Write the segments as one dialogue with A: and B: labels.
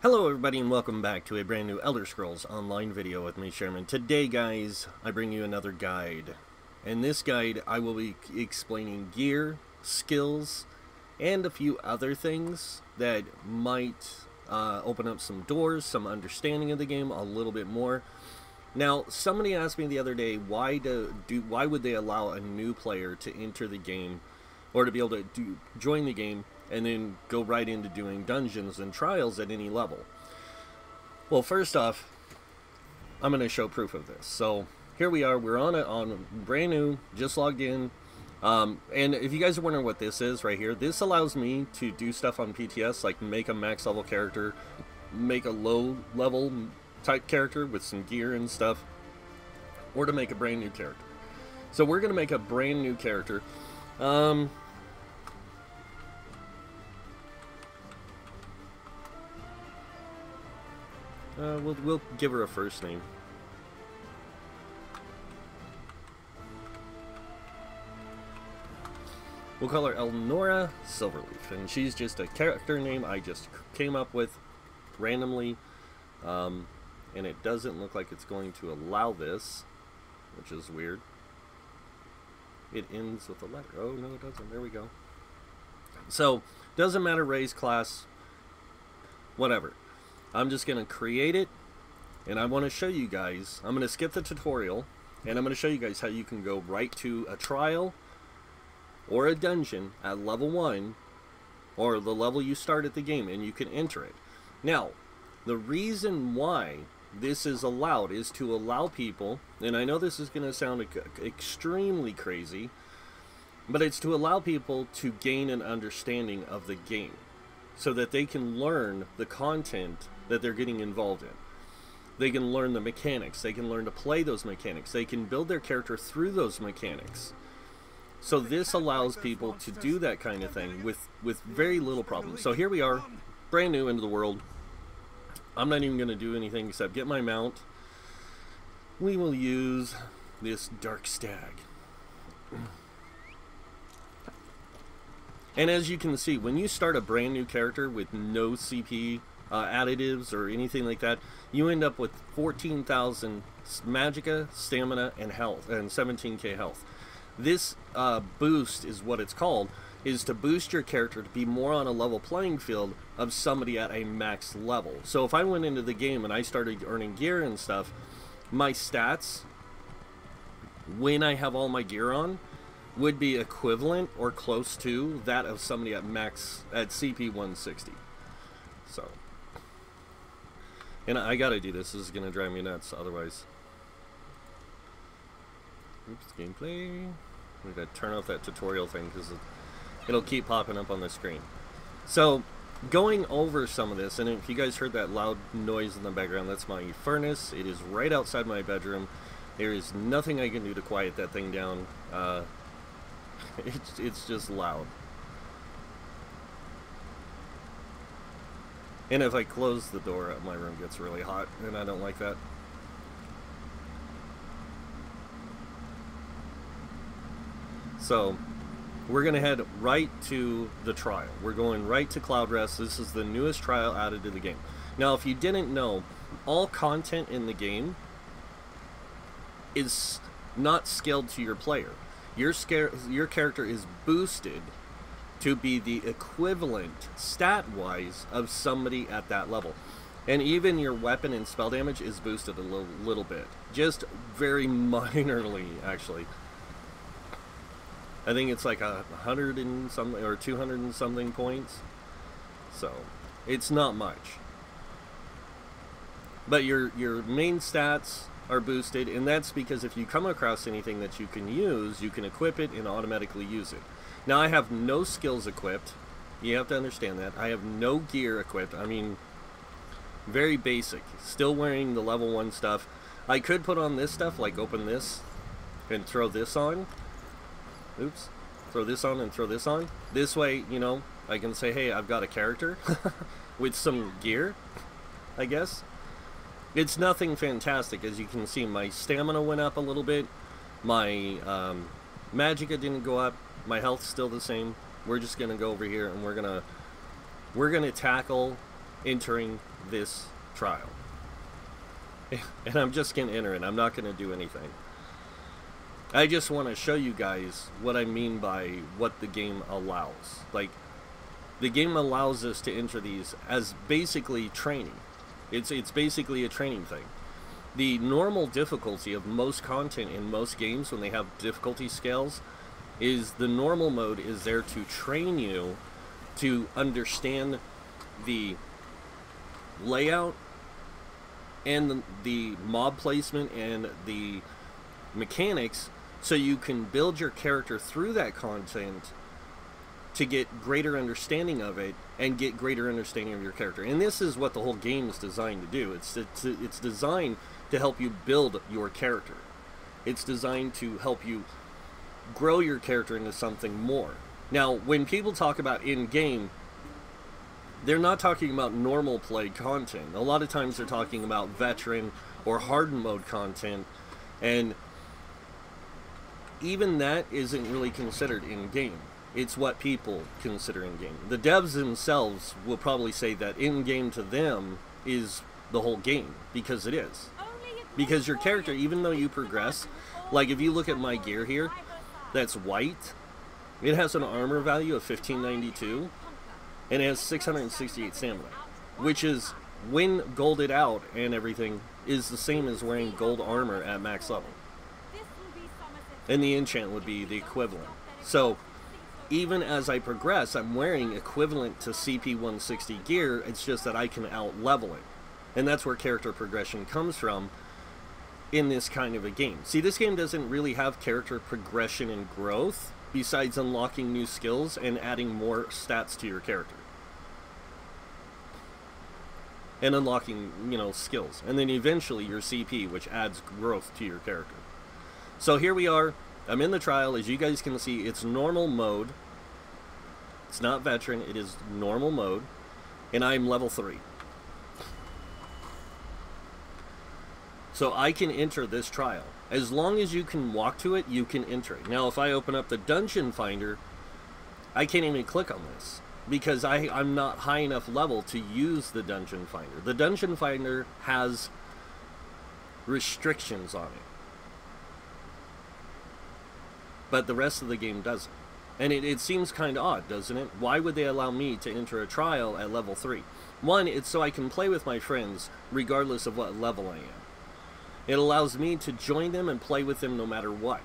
A: Hello everybody and welcome back to a brand new Elder Scrolls Online video with me, Sherman. Today, guys, I bring you another guide. In this guide, I will be explaining gear, skills, and a few other things that might open up some doors, some understanding of the game a little bit more. Now, somebody asked me the other day, why would they allow a new player to enter the game or to be able to join the game and then go right into doing dungeons and trials at any level? Well, first off, I'm going to show proof of this. So here we are. We're on brand new, just logged in. And if you guys are wondering what this is right here, this allows me to do stuff on PTS, like make a max level character, make a low level type character with some gear and stuff, or to make a brand new character. So we're going to make a brand new character. We'll give her a first name. We'll call her Elnora Silverleaf, and she's just a character name I just came up with randomly, and it doesn't look like it's going to allow this, which is weird. It ends with a letter. Oh, no, it doesn't. There we go. So, doesn't matter race, class, whatever. I'm just going to create it, and I want to show you guys. I'm going to skip the tutorial, and I'm going to show you guys how you can go right to a trial or a dungeon at level 1, or the level you start at the game, and you can enter it. Now, the reason why this is allowed is to allow people, and I know this is going to sound extremely crazy, but it's to allow people to gain an understanding of the game, so that they can learn the content that they're getting involved in. They can learn the mechanics. They can learn to play those mechanics. They can build their character through those mechanics. So this allows people to do that kind of thing with very little problem. So here we are, brand new into the world. I'm not even going to do anything except get my mount. We will use this Dark Stag. And as you can see, when you start a brand new character with no CP additives or anything like that, you end up with 14,000 magicka, stamina, and health, and 17k health. This boost is what it's called, is to boost your character to be more on a level playing field of somebody at a max level. So if I went into the game and I started earning gear and stuff, my stats, when I have all my gear on, would be equivalent or close to that of somebody at max at CP 160. So, and I gotta do this. This is gonna drive me nuts otherwise. Oops, gameplay. We gotta turn off that tutorial thing because it'll keep popping up on the screen. So, going over some of this, and if you guys heard that loud noise in the background, that's my furnace. It is right outside my bedroom. There is nothing I can do to quiet that thing down. It's just loud. And if I close the door, my room gets really hot, and I don't like that. So, we're going to head right to the trial. We're going right to Cloud Rest. This is the newest trial added to the game. Now, if you didn't know, all content in the game is not scaled to your player. Your character is boosted to be the equivalent, stat-wise, of somebody at that level. And even your weapon and spell damage is boosted a little bit. Just very minorly, actually. I think it's like 100 and something, or 200 and something points. So, it's not much. But your main stats are boosted, and that's because if you come across anything that you can use, you can equip it and automatically use it. Now, I have no skills equipped. You have to understand that. I have no gear equipped. I mean, very basic. Still wearing the level 1 stuff. I could put on this stuff, like open this and throw this on. Oops. Throw this on and throw this on. This way, you know, I can say, hey, I've got a character with some gear, I guess. It's nothing fantastic. As you can see, my stamina went up a little bit. My magicka didn't go up. My health's still the same. We're just going to go over here and we're going to tackle entering this trial. And I'm just going to enter it. I'm not going to do anything. I just want to show you guys what I mean by what the game allows. Like, the game allows us to enter these as basically training. It's basically a training thing. The normal difficulty of most content in most games when they have difficulty scales is the normal mode is there to train you to understand the layout and the mob placement and the mechanics, so you can build your character through that content to get greater understanding of it and get greater understanding of your character. And this is what the whole game is designed to do. It's designed to help you build your character. It's designed to help you grow your character into something more. Now, when people talk about in-game, they're not talking about normal play content. A lot of times they're talking about veteran or hardened mode content, and even that isn't really considered in-game. It's what people consider in-game. The devs themselves will probably say that in-game to them is the whole game, because it is. Because your character, even though you progress, like if you look at my gear here, that's white, it has an armor value of 1592, and it has 668 stamina, which is, when golded out and everything, is the same as wearing gold armor at max level. And the enchant would be the equivalent. So, even as I progress, I'm wearing equivalent to CP 160 gear, it's just that I can out-level it. And that's where character progression comes from in this kind of a game. See, this game doesn't really have character progression and growth, besides unlocking new skills and adding more stats to your character. And unlocking, you know, skills. And then eventually your CP, which adds growth to your character. So here we are. I'm in the trial. As you guys can see, it's normal mode. It's not veteran. It is normal mode. And I'm level 3. So I can enter this trial. As long as you can walk to it, you can enter it. Now, if I open up the Dungeon Finder, I can't even click on this, because I'm not high enough level to use the Dungeon Finder. The Dungeon Finder has restrictions on it, but the rest of the game doesn't. And it seems kind of odd, doesn't it? Why would they allow me to enter a trial at level 3? One, it's so I can play with my friends regardless of what level I am. It allows me to join them and play with them no matter what.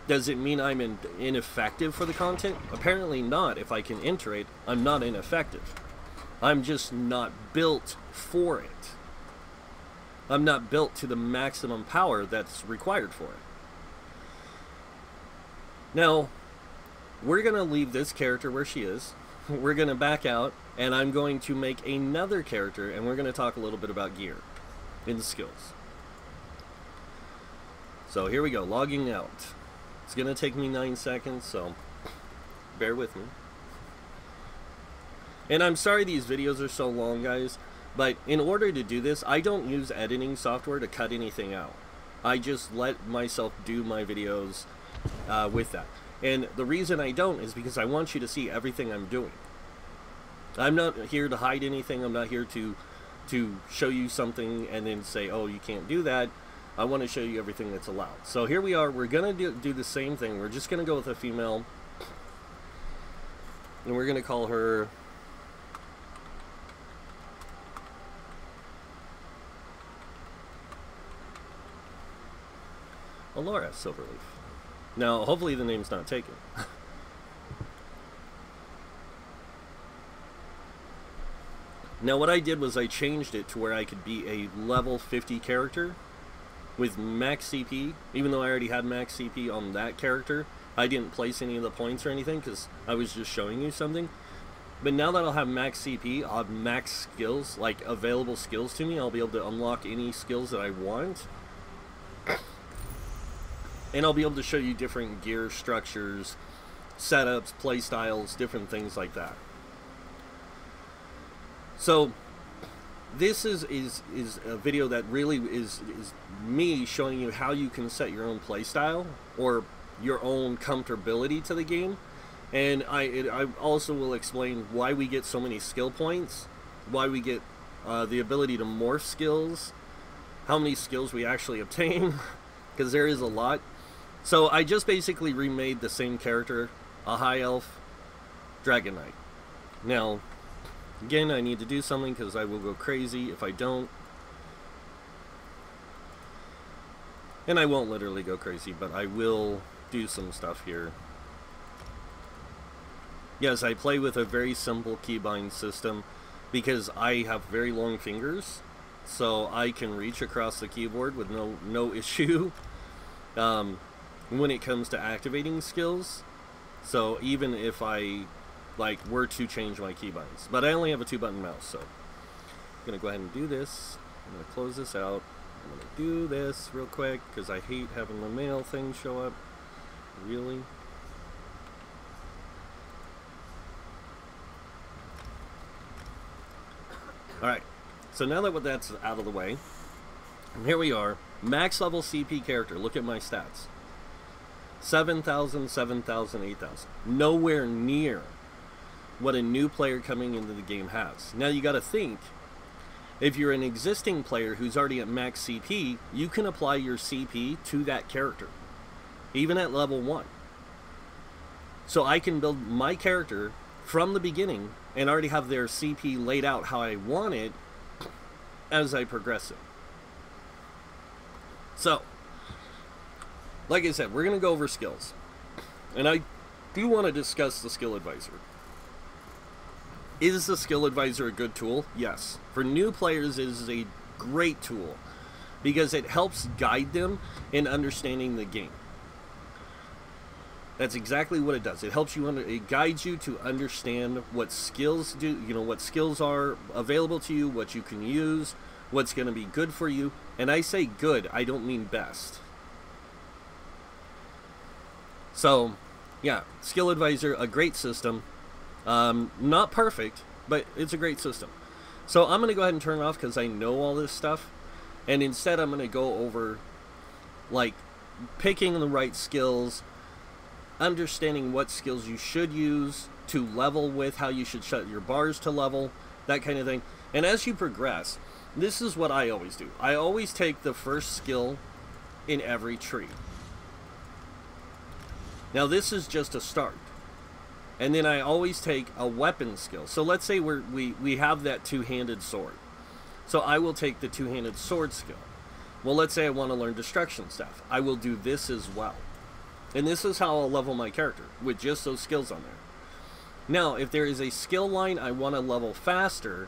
A: Does it mean I'm ineffective for the content? Apparently not. If I can enter it, I'm not ineffective. I'm just not built for it. I'm not built to the maximum power that's required for it. Now, we're going to leave this character where she is. We're going to back out, and I'm going to make another character, and we're going to talk a little bit about gear and skills. So here we go, logging out. It's going to take me 9 seconds, so bear with me. And I'm sorry these videos are so long, guys, but in order to do this, I don't use editing software to cut anything out. I just let myself do my videos with that. And the reason I don't is because I want you to see everything I'm doing. I'm not here to hide anything. I'm not here to show you something and then say, oh, you can't do that. I want to show you everything that's allowed. So here we are. We're going to do the same thing. We're just going to go with a female. And we're going to call her... Laura Silverleaf. Now, hopefully the name's not taken. Now, what I did was I changed it to where I could be a level 50 character with max CP. Even though I already had max CP on that character, I didn't place any of the points or anything because I was just showing you something. But now that I'll have max CP, I'll have max skills, like available skills to me. I'll be able to unlock any skills that I want. And I'll be able to show you different gear structures, setups, play styles, different things like that. So this is a video that really is me showing you how you can set your own play style or your own comfortability to the game. And I also will explain why we get so many skill points why we get the ability to morph skills, how many skills we actually obtain, because there is a lot. So I just basically remade the same character, a high elf dragon knight. Now, again, I need to do something because I will go crazy if I don't. And I won't literally go crazy, but I will do some stuff here. Yes, I play with a very simple keybind system because I have very long fingers, so I can reach across the keyboard with no issue when it comes to activating skills. So even if I were to change my keybinds, but I only have a 2-button mouse, so I'm gonna go ahead and do this. I'm gonna close this out. I'm gonna do this real quick because I hate having the mail thing show up. Really? Alright, so now that that's out of the way, here we are, max level CP character. Look at my stats. 7,000, 7,000, 8,000. Nowhere near what a new player coming into the game has. Now you gotta think, if you're an existing player who's already at max CP, you can apply your CP to that character, even at level 1. So I can build my character from the beginning and already have their CP laid out how I want it as I progress it. So, like I said, we're going to go over skills. And I do want to discuss the skill advisor. Is the skill advisor a good tool? Yes. For new players, it is a great tool because it helps guide them in understanding the game. That's exactly what it does. It helps you, it guides you to understand what skills do, what skills are available to you, what you can use, what's going to be good for you. And I say good, I don't mean best. So, yeah, skill advisor, a great system. Not perfect, but it's a great system. So I'm going to go ahead and turn it off because I know all this stuff. And instead I'm going to go over, picking the right skills, understanding what skills you should use to level with, how you should set your bars to level, that kind of thing. And as you progress, this is what I always do. I always take the first skill in every tree. Now this is just a start. And then I always take a weapon skill. So let's say we have that two-handed sword. So I will take the two-handed sword skill. Well, let's say I want to learn destruction staff. I will do this as well. And this is how I'll level my character, with just those skills on there. Now, if there is a skill line I want to level faster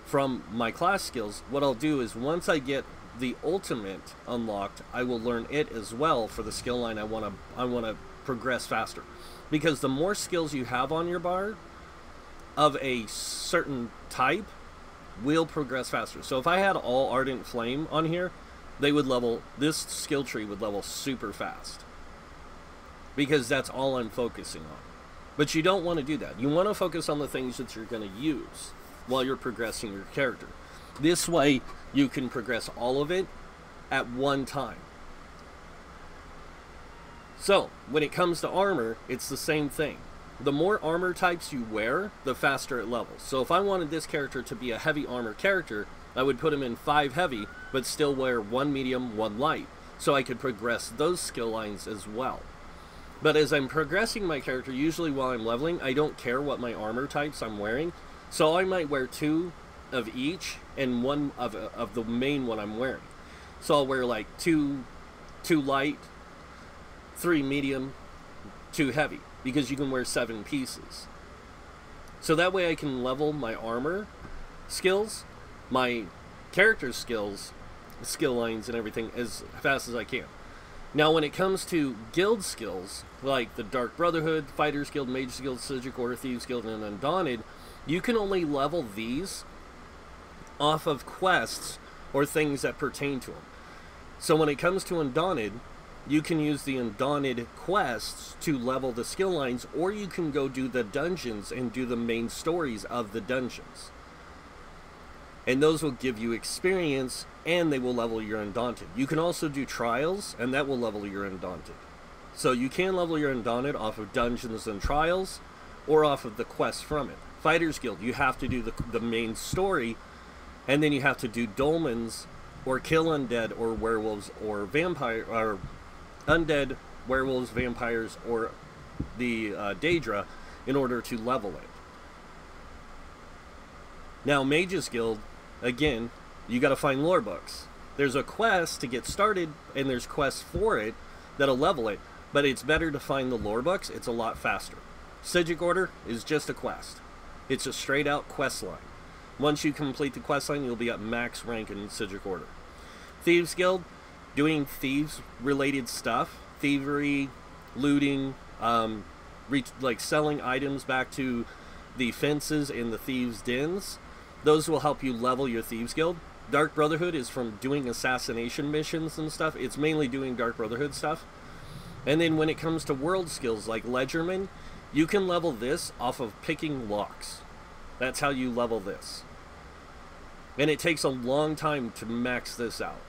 A: from my class skills, what I'll do is once I get the ultimate unlocked, I will learn it as well for the skill line I want to progress faster. Because the more skills you have on your bar of a certain type will progress faster. So if I had all Ardent Flame on here, they would level, this skill tree would level super fast. Because that's all I'm focusing on. But you don't want to do that. You want to focus on the things that you're going to use while you're progressing your character. This way, you can progress all of it at one time. So, when it comes to armor, it's the same thing. The more armor types you wear, the faster it levels. So if I wanted this character to be a heavy armor character, I would put him in 5 heavy, but still wear 1 medium, 1 light. So I could progress those skill lines as well. But as I'm progressing my character, usually while I'm leveling, I don't care what my armor types I'm wearing. So I might wear 2 of each and 1 of the main one I'm wearing. So I'll wear like 2 light, 3 medium, 2 heavy, because you can wear 7 pieces. So that way I can level my armor skills, my character skills, skill lines and everything as fast as I can. Now when it comes to guild skills, like the Dark Brotherhood, Fighters Guild, Mages Guild, Sigil Order, Thieves Guild, and Undaunted, you can only level these off of quests or things that pertain to them. So when it comes to Undaunted, you can use the Undaunted quests to level the skill lines, or you can go do the dungeons and do the main stories of the dungeons. And those will give you experience, and they will level your Undaunted. You can also do trials, and that will level your Undaunted. So you can level your Undaunted off of dungeons and trials, or off of the quests from it. Fighter's Guild, you have to do the main story, and then you have to do dolmens, or kill undead, or werewolves, or vampire, or undead, werewolves, vampires, or the Daedra, in order to level it. Now, Mage's Guild, again, you got to find lore books. There's a quest to get started, and there's quests for it that'll level it, but it's better to find the lore books. It's a lot faster. Psijic Order is just a quest. It's a straight out quest line. Once you complete the quest line, you'll be at max rank in Psijic Order. Thieves Guild, doing thieves related stuff, thievery, looting, like selling items back to the fences in the thieves' dens. Those will help you level your Thieves Guild. Dark Brotherhood is from doing assassination missions and stuff. It's mainly doing Dark Brotherhood stuff. And then when it comes to world skills like Ledgerman, you can level this off of picking locks. That's how you level this. And it takes a long time to max this out.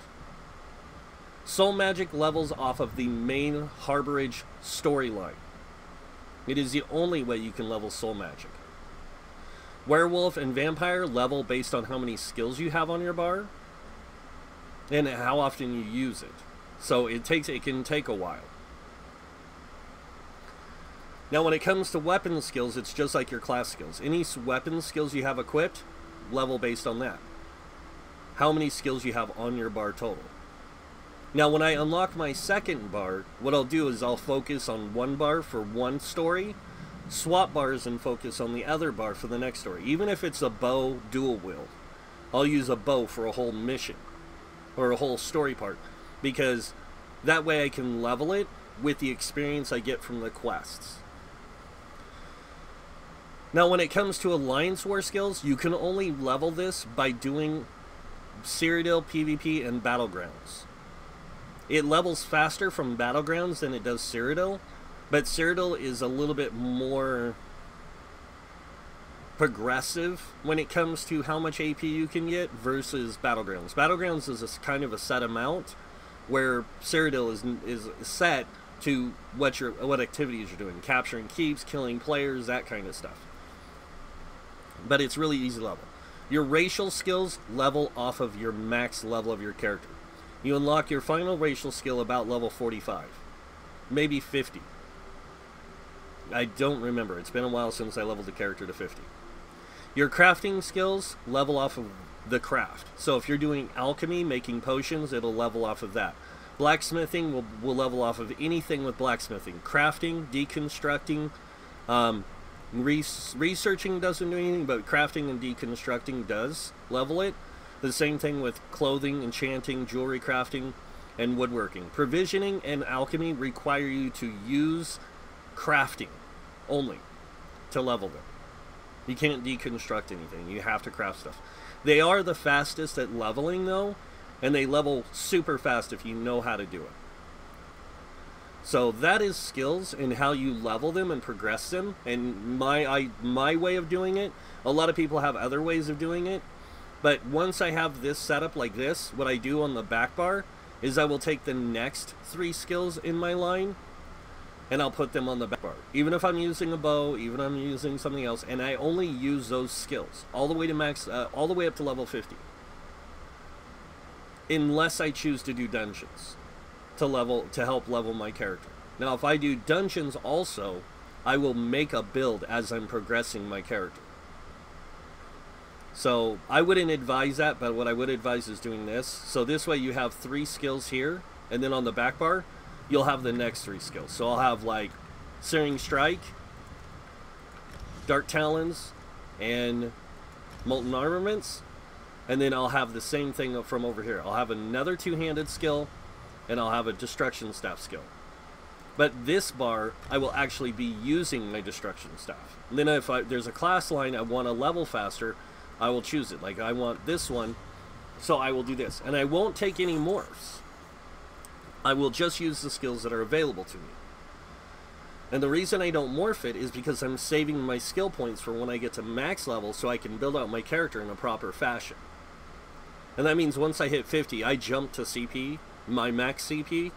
A: Soul Magic levels off of the main Harborage storyline. It is the only way you can level Soul Magic. Werewolf and Vampire level based on how many skills you have on your bar and how often you use it. So it can take a while. Now when it comes to weapon skills, it's just like your class skills. Any weapon skills you have equipped, level based on that. How many skills you have on your bar total. Now when I unlock my second bar, what I'll do is I'll focus on one bar for one story, swap bars and focus on the other bar for the next story. Even if it's a bow dual wield, I'll use a bow for a whole mission or a whole story part, because that way I can level it with the experience I get from the quests. Now when it comes to Alliance War skills, you can only level this by doing Cyrodiil, PvP, and Battlegrounds. It levels faster from Battlegrounds than it does Cyrodiil, but Cyrodiil is a little bit more progressive when it comes to how much AP you can get versus Battlegrounds. Battlegrounds is a kind of a set amount, where Cyrodiil is set to what activities you're doing, capturing keeps, killing players, that kind of stuff. But it's really easy level. Your racial skills level off of your max level of your character. You unlock your final racial skill about level 45, maybe 50. I don't remember. It's been a while since I leveled the character to 50. Your crafting skills level off of the craft. So if you're doing alchemy, making potions, it'll level off of that. Blacksmithing will level off of anything with blacksmithing. Crafting, deconstructing, researching doesn't do anything, but crafting and deconstructing does level it. The same thing with clothing, enchanting, jewelry crafting, and woodworking. Provisioning and alchemy require you to use crafting only to level them. You can't deconstruct anything. You have to craft stuff. They are the fastest at leveling, though, and they level super fast if you know how to do it. So that is skills and how you level them and progress them. And my way of doing it, a lot of people have other ways of doing it. But once I have this set up like this, what I do on the back bar is I will take the next 3 skills in my line and I'll put them on the back bar. Even if I'm using a bow, even if I'm using something else, and I only use those skills all the way to max, all the way up to level 50. Unless I choose to do dungeons to help level my character. Now if I do dungeons also, I will make a build as I'm progressing my character. So I wouldn't advise that, but what I would advise is doing this. So this way you have 3 skills here, and then on the back bar you'll have the next 3 skills. So I'll have like Searing Strike, Dark Talons, and Molten Armaments, and then I'll have the same thing from over here. I'll have another 2-handed skill, and I'll have a Destruction Staff skill. But this bar, I will actually be using my Destruction Staff. And then if there's a class line I want to level faster, I will choose it. Like I want this one, so I will do this. And I won't take any morphs. I will just use the skills that are available to me. And the reason I don't morph it is because I'm saving my skill points for when I get to max level so I can build out my character in a proper fashion. And that means once I hit 50, I jump to CP, my max CP,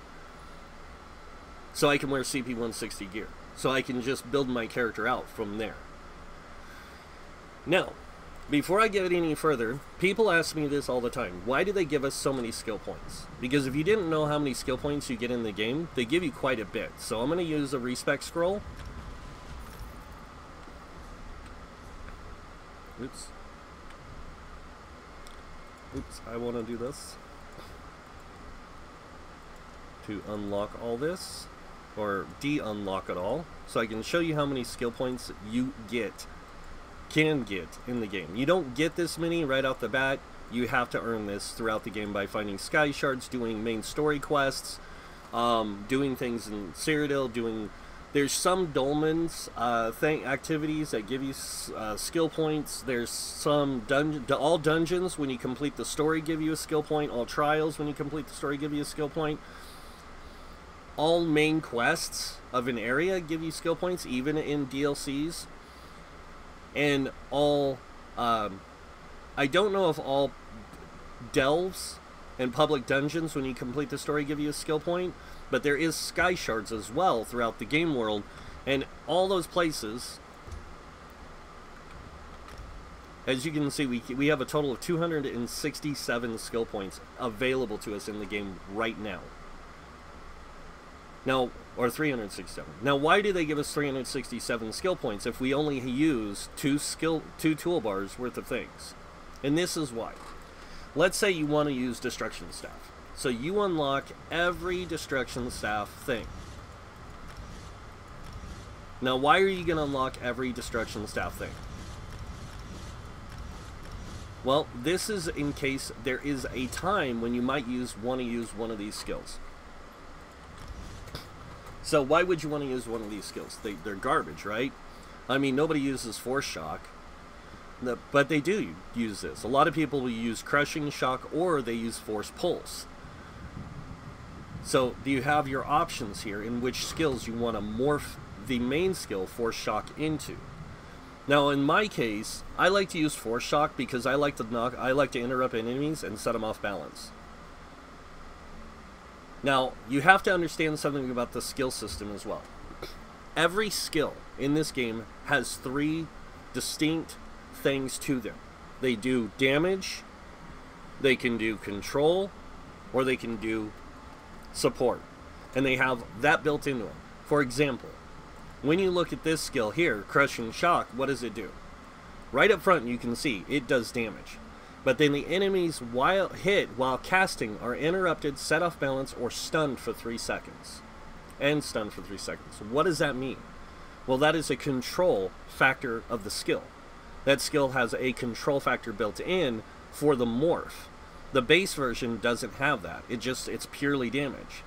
A: so I can wear CP 160 gear. So I can just build my character out from there. Now, before I get any further, people ask me this all the time. Why do they give us so many skill points? Because if you didn't know how many skill points you get in the game, they give you quite a bit. So I'm going to use a respec scroll. Oops. Oops, I want to do this. To unlock all this, or de-unlock it all, so I can show you how many skill points you can get in the game. You don't get this many right off the bat. You have to earn this throughout the game by finding sky shards, doing main story quests, doing things in Cyrodiil, there's some dolmens activities that give you skill points. There's some all dungeons when you complete the story give you a skill point. All trials when you complete the story give you a skill point. All main quests of an area give you skill points, even in DLCs. And all, I don't know if all delves and public dungeons when you complete the story give you a skill point, but there is sky shards as well throughout the game world, and all those places, as you can see, we have a total of 267 skill points available to us in the game right now. Now, or 367. Now, why do they give us 367 skill points if we only use two toolbars worth of things? And this is why. Let's say you want to use Destruction Staff. So you unlock every Destruction Staff thing. Now, why are you going to unlock every Destruction Staff thing? Well, this is in case there is a time when you might want to use one of these skills. So why would you want to use one of these skills? They're garbage, right? I mean, nobody uses Force Shock, but they do use this. A lot of people will use Crushing Shock, or they use Force Pulse. So you have your options here in which skills you want to morph the main skill, Force Shock, into. Now, in my case, I like to use Force Shock because I like to interrupt enemies and set them off balance. Now, you have to understand something about the skill system as well. Every skill in this game has three distinct things to them. They do damage, they can do control, or they can do support. And they have that built into them. For example, when you look at this skill here, Crushing Shock, what does it do? Right up front you can see it does damage. But then the enemies while casting are interrupted, set off balance, or stunned for 3 seconds. And stunned for 3 seconds. What does that mean? Well, that is a control factor of the skill. That skill has a control factor built in for the morph. The base version doesn't have that. It's purely damage.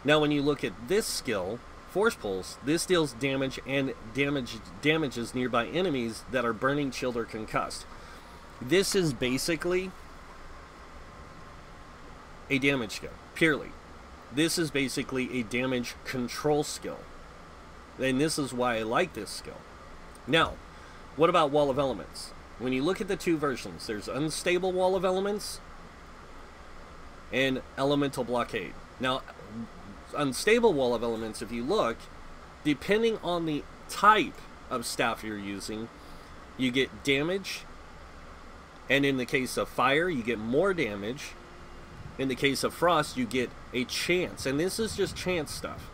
A: Now when you look at this skill, Force Pulse, this deals damage and damages nearby enemies that are burning, chilled, or concussed. This is basically a damage skill, purely. This is basically a damage control skill. And this is why I like this skill. Now, what about Wall of Elements? When you look at the two versions, there's Unstable Wall of Elements and Elemental Blockade. Now, Unstable Wall of Elements, if you look, depending on the type of staff you're using, you get damage. And in the case of fire, you get more damage. In the case of frost, you get a chance. And this is just chance stuff.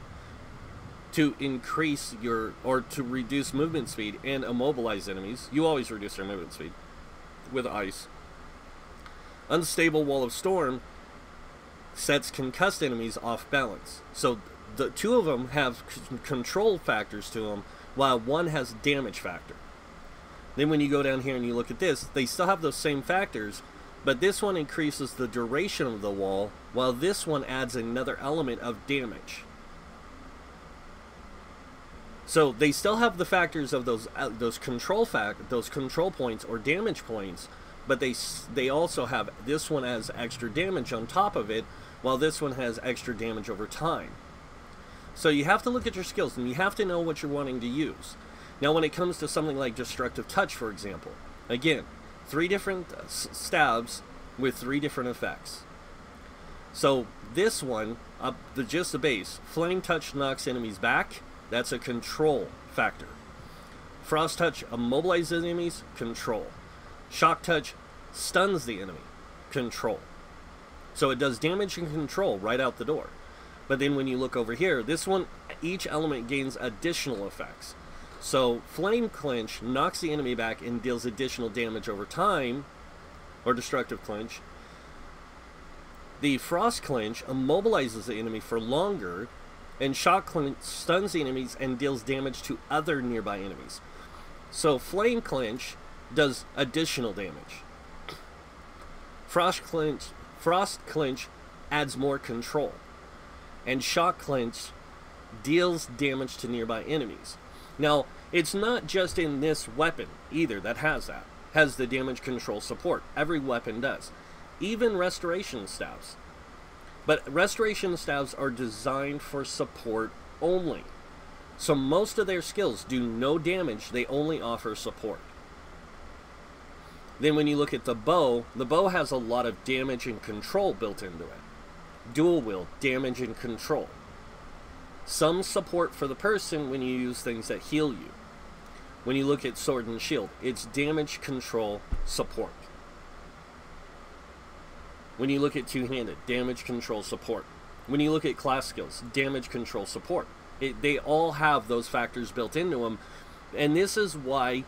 A: To increase or to reduce movement speed and immobilize enemies. You always reduce their movement speed with ice. Unstable Wall of Storm sets concussed enemies off balance. So the two of them have control factors to them, while one has damage factor. Then when you go down here and you look at this, they still have those same factors, but this one increases the duration of the wall, while this one adds another element of damage. So they still have the factors of those control points or damage points, but they also have this one has extra damage on top of it, while this one has extra damage over time. So you have to look at your skills, and you have to know what you're wanting to use. Now when it comes to something like Destructive Touch, for example, again, 3 different stabs with 3 different effects. So this one, just the base, Flame Touch knocks enemies back. That's a control factor. Frost Touch immobilizes enemies, control. Shock Touch stuns the enemy, control. So it does damage and control right out the door. But then when you look over here, this one, each element gains additional effects. So Flame Clinch knocks the enemy back and deals additional damage over time, or Destructive Clinch. The Frost Clinch immobilizes the enemy for longer, and Shock Clinch stuns the enemies and deals damage to other nearby enemies. So Flame Clinch does additional damage. Frost Clinch adds more control. And Shock Clinch deals damage to nearby enemies. Now, it's not just in this weapon either that has that. Has the damage control support. Every weapon does. Even Restoration Staves. But Restoration Staves are designed for support only. So most of their skills do no damage, they only offer support. Then when you look at the bow has a lot of damage and control built into it. Dual wield, damage and control. Some support for the person when you use things that heal you. When you look at Sword and Shield, it's damage, control, support. When you look at two-handed, damage, control, support. When you look at class skills, damage, control, support. They all have those factors built into them. And this is why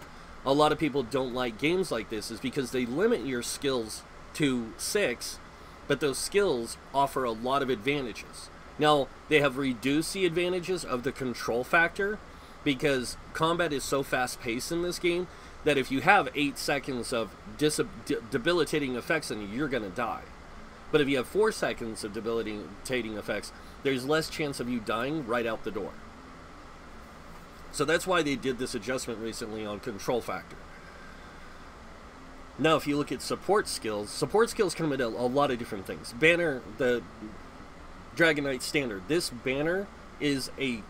A: a lot of people don't like games like this, is because they limit your skills to 6, but those skills offer a lot of advantages. Now, they have reduced the advantages of the control factor because combat is so fast-paced in this game that if you have 8 seconds of debilitating effects on you, you're going to die. But if you have 4 seconds of debilitating effects, there's less chance of you dying right out the door. So that's why they did this adjustment recently on control factor. Now, if you look at support skills come in a lot of different things. Banner, the Dragon Knight Standard. This banner is a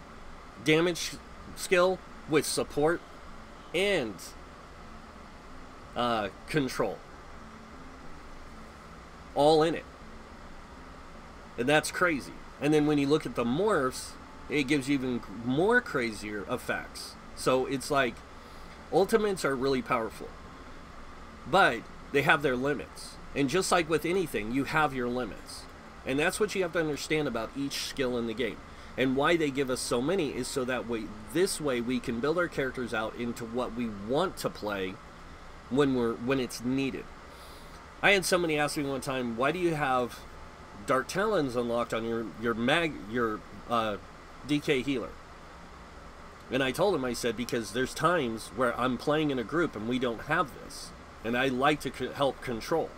A: damage skill with support and control. All in it. And that's crazy. And then when you look at the morphs, it gives you even more crazier effects. So it's like, ultimates are really powerful. But they have their limits. And just like with anything, you have your limits. And that's what you have to understand about each skill in the game. And why they give us so many is so that this way we can build our characters out into what we want to play when it's needed. I had somebody ask me one time, why do you have Dark Talons unlocked on your DK healer? And I told him, I said, because there's times where I'm playing in a group and we don't have this. And I like to help control.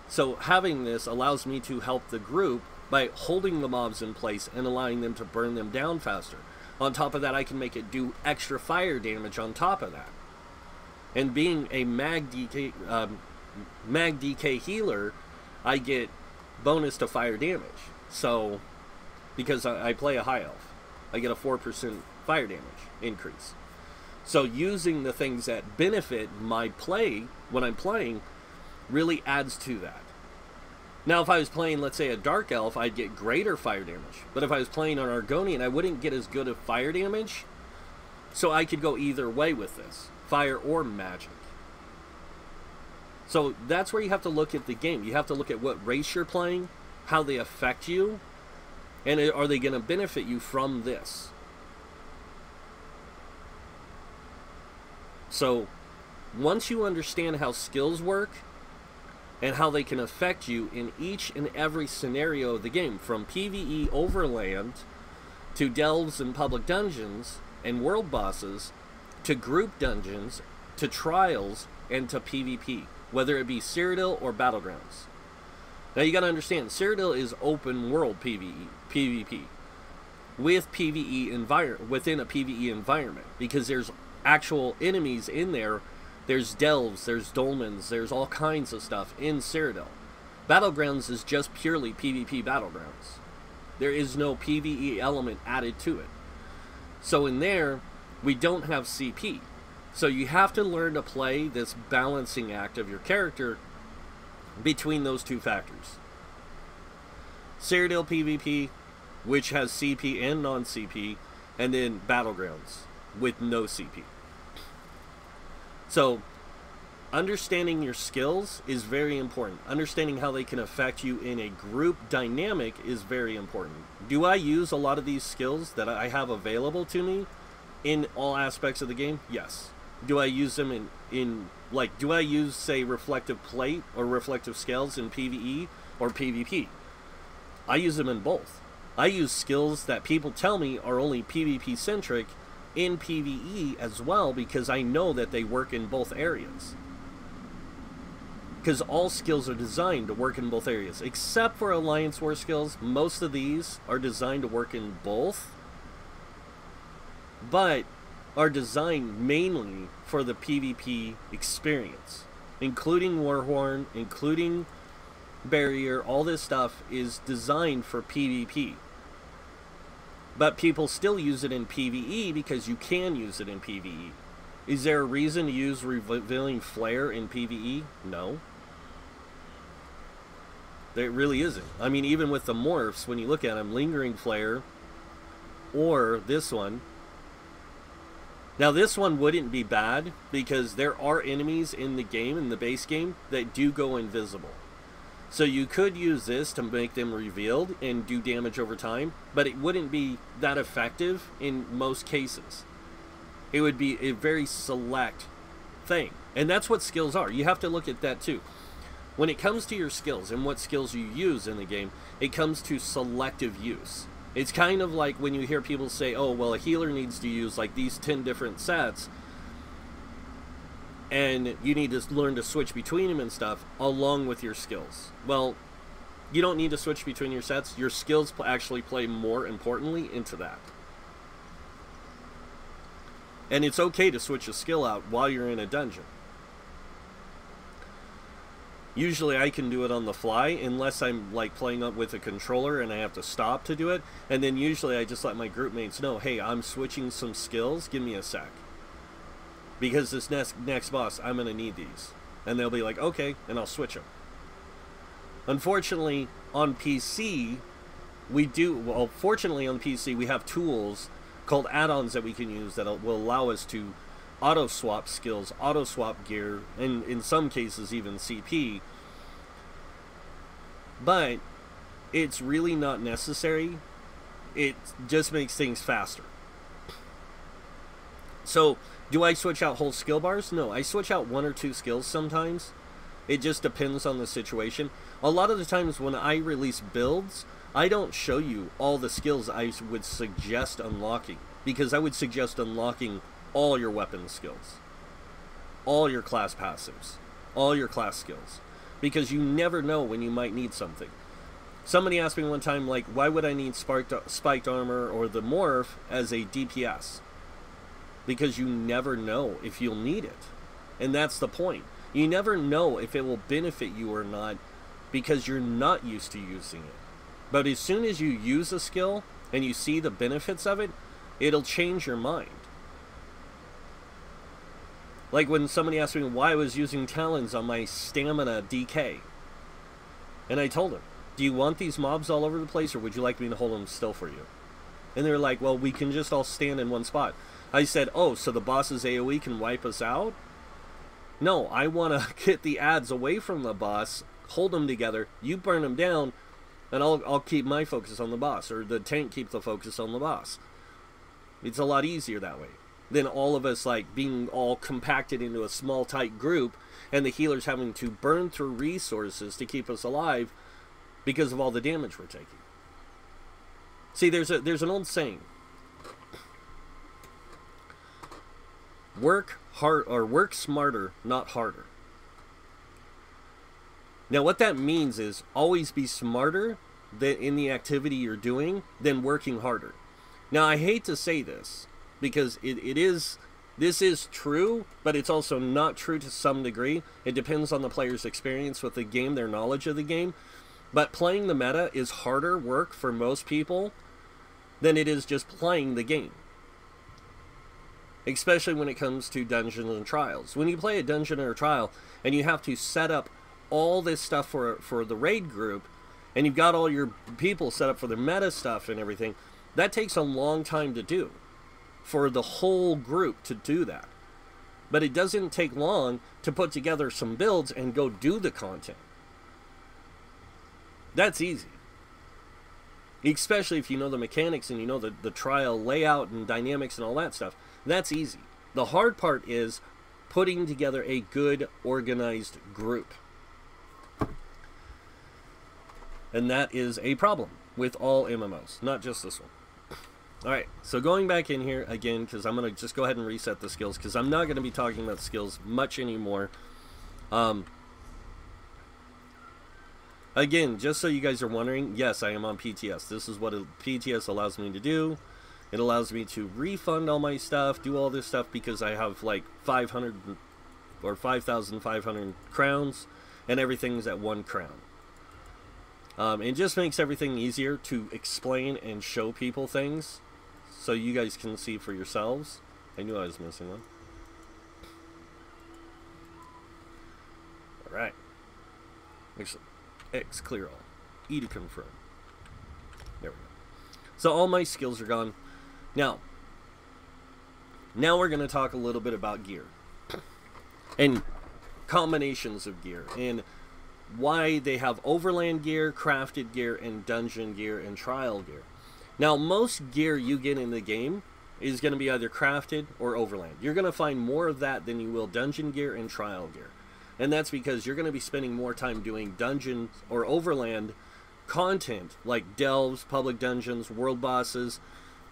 A: So having this allows me to help the group by holding the mobs in place and allowing them to burn them down faster. On top of that, I can make it do extra fire damage on top of that. And being a mag DK healer, I get bonus to fire damage. So, because I play a high elf, I get a 4% fire damage increase. So using the things that benefit my play when I'm playing really adds to that. Now, if I was playing, let's say, a Dark Elf, I'd get greater fire damage. But if I was playing an Argonian, I wouldn't get as good of fire damage. So I could go either way with this, fire or magic. So that's where you have to look at the game. You have to look at what race you're playing, how they affect you, and are they going to benefit you from this. So once you understand how skills work and how they can affect you in each and every scenario of the game, from PvE overland to delves and public dungeons and world bosses to group dungeons to trials and to PvP, whether it be Cyrodiil or Battlegrounds. Now you gotta understand, Cyrodiil is open world PvP with within a PvE environment, because there's actual enemies in there. There's delves, there's dolmens, there's all kinds of stuff in Cyrodiil. Battlegrounds is just purely PvP Battlegrounds. There is no PvE element added to it. So in there, we don't have CP. So you have to learn to play this balancing act of your character between those two factors. Cyrodiil PvP, which has CP and non-CP, and then Battlegrounds with no CP. So understanding your skills is very important. Understanding how they can affect you in a group dynamic is very important. Do I use a lot of these skills that I have available to me in all aspects of the game? Yes. Do I use them in like, do I use, say, reflective plate or reflective scales in PvE or PvP? I use them in both. I use skills that people tell me are only PvP centric in PvE as well, because I know that they work in both areas. Because all skills are designed to work in both areas. Except for Alliance War skills, most of these are designed to work in both, but are designed mainly for the PvP experience. Including Warhorn, including Barrier, all this stuff is designed for PvP. But people still use it in PvE because you can use it in PvE. Is there a reason to use Revealing Flare in PvE? No. There really isn't. I mean, even with the morphs, when you look at them, Lingering Flare, or this one. Now, this one wouldn't be bad, because there are enemies in the game, in the base game, that do go invisible. So you could use this to make them revealed and do damage over time, but it wouldn't be that effective in most cases. It would be a very select thing. And that's what skills are. You have to look at that too. When it comes to your skills and what skills you use in the game, it comes to selective use. It's kind of like when you hear people say, oh, well, a healer needs to use like these 10 different sets, and you need to learn to switch between them and stuff along with your skills. Well, you don't need to switch between your sets. Your skills actually play more importantly into that. And it's okay to switch a skill out while you're in a dungeon. Usually I can do it on the fly, unless I'm like playing up with a controller and I have to stop to do it. And then usually I just let my group mates know, hey, I'm switching some skills, give me a sec. Because this next boss, I'm going to need these. And they'll be like, okay, and I'll switch them. Unfortunately, on PC, fortunately on PC, we have tools called add-ons that we can use that will allow us to auto-swap skills, auto-swap gear, and in some cases even CP. But it's really not necessary. It just makes things faster. So, do I switch out whole skill bars? No, I switch out 1 or 2 skills sometimes. It just depends on the situation. A lot of the times when I release builds, I don't show you all the skills I would suggest unlocking, because I would suggest unlocking all your weapon skills, all your class passives, all your class skills, because you never know when you might need something. Somebody asked me one time, like, why would I need spiked armor or the morph as a DPS? Because you never know if you'll need it. And that's the point. You never know if it will benefit you or not, because you're not used to using it. But as soon as you use a skill and you see the benefits of it, it'll change your mind. Like when somebody asked me why I was using talons on my stamina DK. And I told them, do you want these mobs all over the place, or would you like me to hold them still for you? And they're like, well, we can just all stand in one spot. I said, oh, so the boss's AoE can wipe us out? No, I want to get the ads away from the boss, hold them together, you burn them down, and I'll keep my focus on the boss, or the tank keep the focus on the boss. It's a lot easier that way than all of us like being all compacted into a small tight group, and the healers having to burn through resources to keep us alive because of all the damage we're taking. See, there's an old saying: work hard, or work smarter, not harder. Now what that means is always be smarter in the activity you're doing than working harder. Now I hate to say this, because this is true, but it's also not true to some degree. It depends on the player's experience with the game, their knowledge of the game. But playing the meta is harder work for most people than it is just playing the game. Especially when it comes to dungeons and trials. When you play a dungeon or a trial and you have to set up all this stuff for the raid group, and you've got all your people set up for the meta stuff and everything, that takes a long time to do. For the whole group to do that. but it doesn't take long to put together some builds and go do the content. That's easy. Especially if you know the mechanics and you know the trial layout and dynamics and all that stuff. That's easy. The hard part is putting together a good organized group. And that is a problem with all MMOs, not just this one. Alright, so going back in here again, because I'm going to just go ahead and reset the skills, because I'm not going to be talking about skills much anymore. Again, just so you guys are wondering, yes, I am on PTS. This is what PTS allows me to do. It allows me to refund all my stuff, do all this stuff, because I have like 500 or 5,500 crowns, and everything's at 1 crown. It just makes everything easier to explain and show people things, so you guys can see for yourselves. I knew I was missing one. Alright. X clear all. E to confirm. There we go. So all my skills are gone. Now we're going to talk a little bit about gear. And combinations of gear. And why they have overland gear, crafted gear, and dungeon gear, and trial gear. Now, most gear you get in the game is going to be either crafted or overland. You're going to find more of that than you will dungeon gear and trial gear. And that's because you're going to be spending more time doing dungeon or overland content, like delves, public dungeons, world bosses,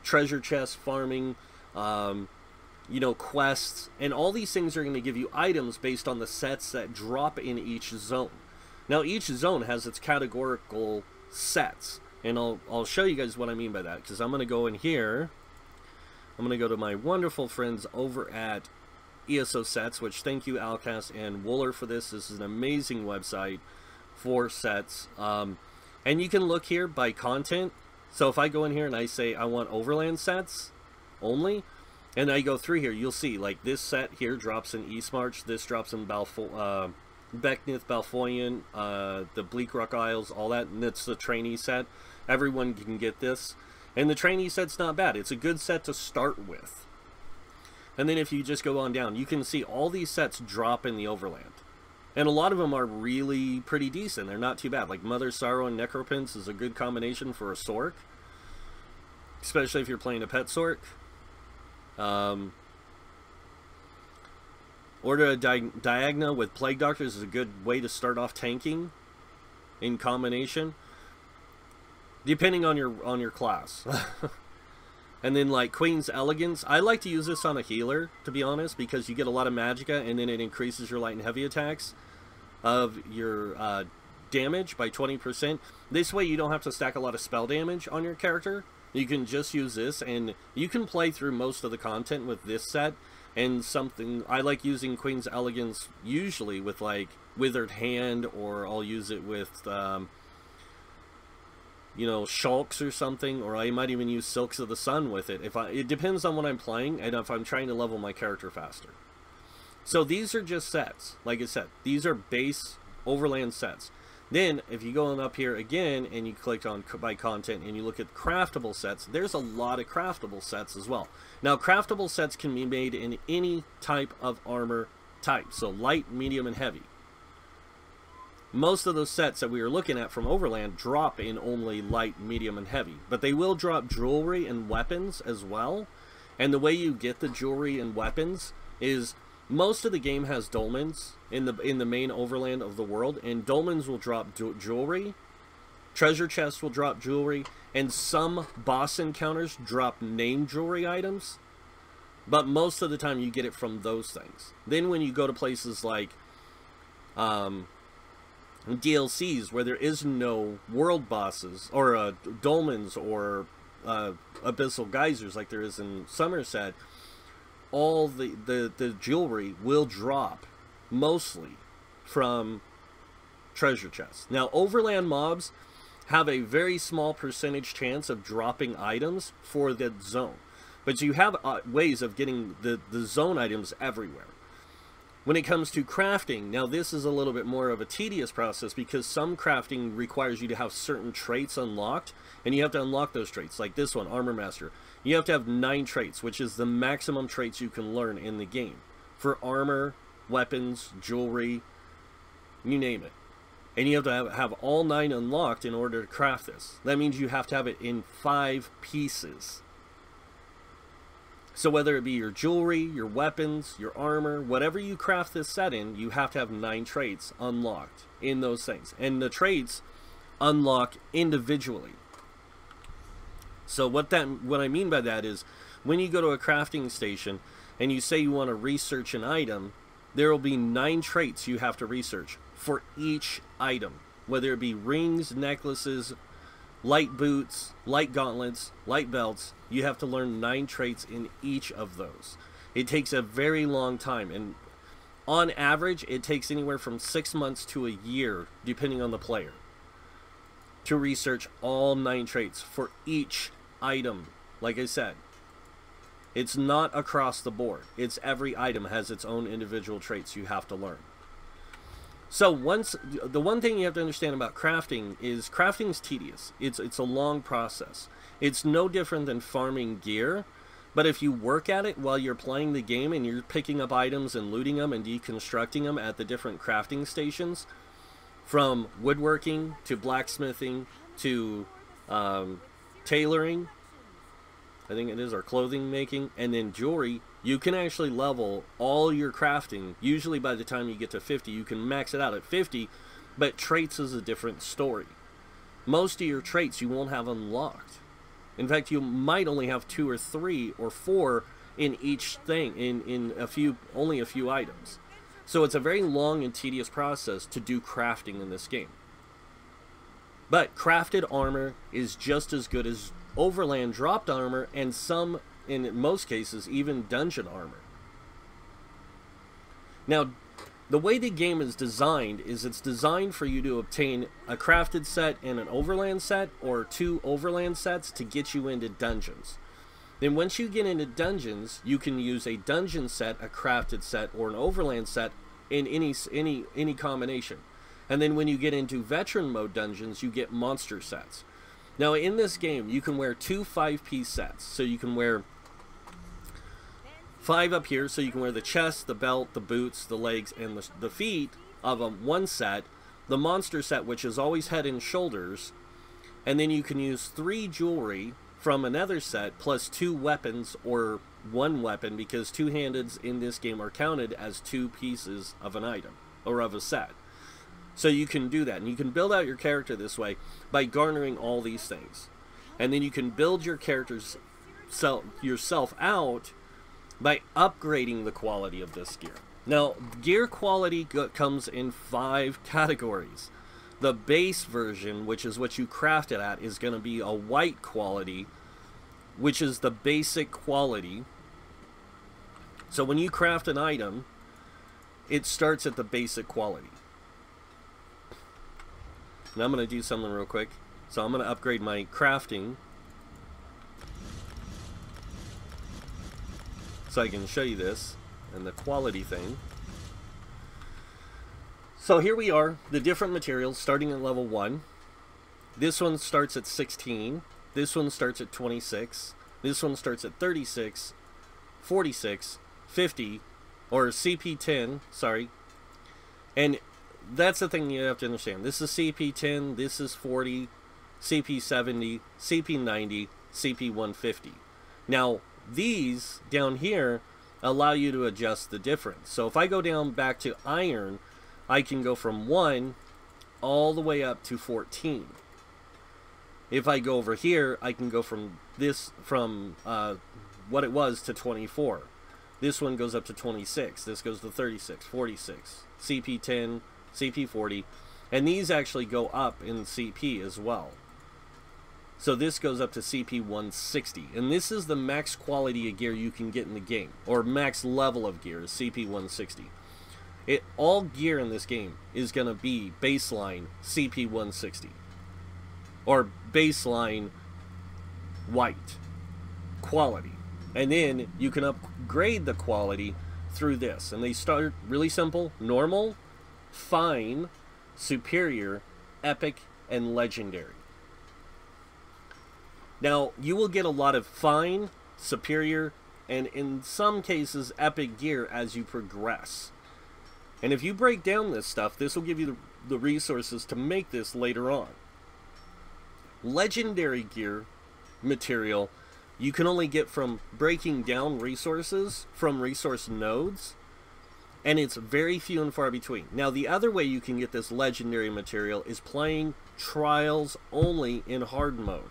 A: treasure chests, farming, you know, quests, and all these things are going to give you items based on the sets that drop in each zone. Now, each zone has its categorical sets, and I'll show you guys what I mean by that, because I'm going to go in here. I'm going to go to my wonderful friends over at ESO Sets, which thank you, Alcast and Wooler, for this. This is an amazing website for sets. And you can look here by content. So if I go in here and I say I want overland sets only, and I go through here, you'll see, like, this set here drops in East March, this drops in Becknith, Balfoyan, the Bleak Rock Isles, all that, and it's the trainee set. Everyone can get this. And the trainee set's not bad. It's a good set to start with. And then if you just go on down, you can see all these sets drop in the overland. And a lot of them are really pretty decent. They're not too bad. Like Mother's Sorrow and Necroprince is a good combination for a Sork. Especially if you're playing a pet Sork. Order a Diagna with Plague Doctors is a good way to start off tanking in combination. Depending on your class. And then, like, Queen's Elegance. I like to use this on a healer, to be honest, because you get a lot of magicka, and then it increases your light and heavy attacks of your damage by 20%. This way, you don't have to stack a lot of spell damage on your character. You can just use this, and you can play through most of the content with this set. And something, I like using Queen's Elegance usually with, like, Withered Hand, or I'll use it with you know, Shulks or something, or I might even use Silks of the Sun with it. It depends on what I'm playing, and if I'm trying to level my character faster. So these are just sets. Like I said, these are base overland sets. Then, if you go on up here again, and you click on by content, and you look at craftable sets, there's a lot of craftable sets as well. Now, craftable sets can be made in any type of armor type. So light, medium, and heavy. Most of those sets that we were looking at from Overland drop in only light, medium, and heavy. But they will drop jewelry and weapons as well. And the way you get the jewelry and weapons is most of the game has dolmens in the main Overland of the world. And dolmens will drop jewelry. Treasure chests will drop jewelry. And some boss encounters drop name jewelry items. But most of the time you get it from those things. Then when you go to places like DLCs where there is no world bosses or dolmens or abyssal geysers like there is in Somerset, all the jewelry will drop mostly from treasure chests. Now, overland mobs have a very small percentage chance of dropping items for the zone, but you have ways of getting the zone items everywhere. When it comes to crafting, now this is a little bit more of a tedious process because some crafting requires you to have certain traits unlocked, and you have to unlock those traits. Like this one, Armor Master. You have to have 9 traits, which is the maximum traits you can learn in the game for armor, weapons, jewelry, you name it. And you have to have all 9 unlocked in order to craft this. That means you have to have it in 5 pieces. So whether it be your jewelry, your weapons, your armor, whatever you craft this set in, you have to have 9 traits unlocked in those things. And the traits unlock individually. So what I mean by that is, when you go to a crafting station and you say you want to research an item, there will be 9 traits you have to research for each item. Whether it be rings, necklaces, light boots, light gauntlets, light belts, you have to learn 9 traits in each of those. It takes a very long time, and on average it takes anywhere from 6 months to a year, depending on the player, to research all 9 traits for each item. Like I said, it's not across the board. It's every item has its own individual traits you have to learn. So the one thing you have to understand about crafting is crafting's tedious. It's a long process. It's no different than farming gear, but if you work at it while you're playing the game and you're picking up items and looting them and deconstructing them at the different crafting stations, from woodworking to blacksmithing to tailoring, I think it is, or clothing making, and then jewelry, you can actually level all your crafting. Usually by the time you get to 50, you can max it out at 50, but traits is a different story. Most of your traits you won't have unlocked. In fact, you might only have 2 or 3 or 4 in each thing, in only a few items. So it's a very long and tedious process to do crafting in this game. But crafted armor is just as good as overland dropped armor, and some, in most cases, even dungeon armor. Now, the way the game is designed is it's designed for you to obtain a crafted set and an overland set, or 2 overland sets, to get you into dungeons. Then once you get into dungeons, you can use a dungeon set, a crafted set, or an overland set in any combination. And then when you get into veteran mode dungeons, you get monster sets. Now in this game, you can wear 2 5-piece sets. So you can wear 5 up here, so you can wear the chest, the belt, the boots, the legs, and the feet of one set. The monster set, which is always head and shoulders. And then you can use 3 jewelry from another set, plus 2 weapons, or 1 weapon, because 2-handeds in this game are counted as 2 pieces of an item, or of a set. So you can do that, and you can build out your character this way by garnering all these things. And then you can build your characters yourself out by upgrading the quality of this gear. Now, gear quality comes in 5 categories. The base version, which is what you craft it at, is going to be a white quality, which is the basic quality. So when you craft an item, it starts at the basic quality. And I'm going to do something real quick. So I'm going to upgrade my crafting so I can show you this and the quality thing. So here we are, the different materials starting at level 1. This one starts at 16. This one starts at 26. This one starts at 36, 46, 50, or CP10, sorry. And that's the thing you have to understand. This is CP10, this is 40, CP70, CP90, CP150. Now, these down here allow you to adjust the difference. So if I go down back to iron, I can go from 1 all the way up to 14. If I go over here, I can go from what it was to 24. This one goes up to 26. This goes to 36, 46, CP10, CP40, and these actually go up in CP as well. So this goes up to CP160, and this is the max quality of gear you can get in the game, or max level of gear is CP160. All gear in this game is going to be baseline CP160, or baseline white quality, and then you can upgrade the quality through this, and they start really simple: normal, fine, superior, epic, and legendary. Now, you will get a lot of fine, superior, and in some cases epic gear as you progress. And if you break down this stuff, this will give you the resources to make this later on. Legendary gear material you can only get from breaking down resources from resource nodes, and it's very few and far between. Now, the other way you can get this legendary material is playing trials only in hard mode.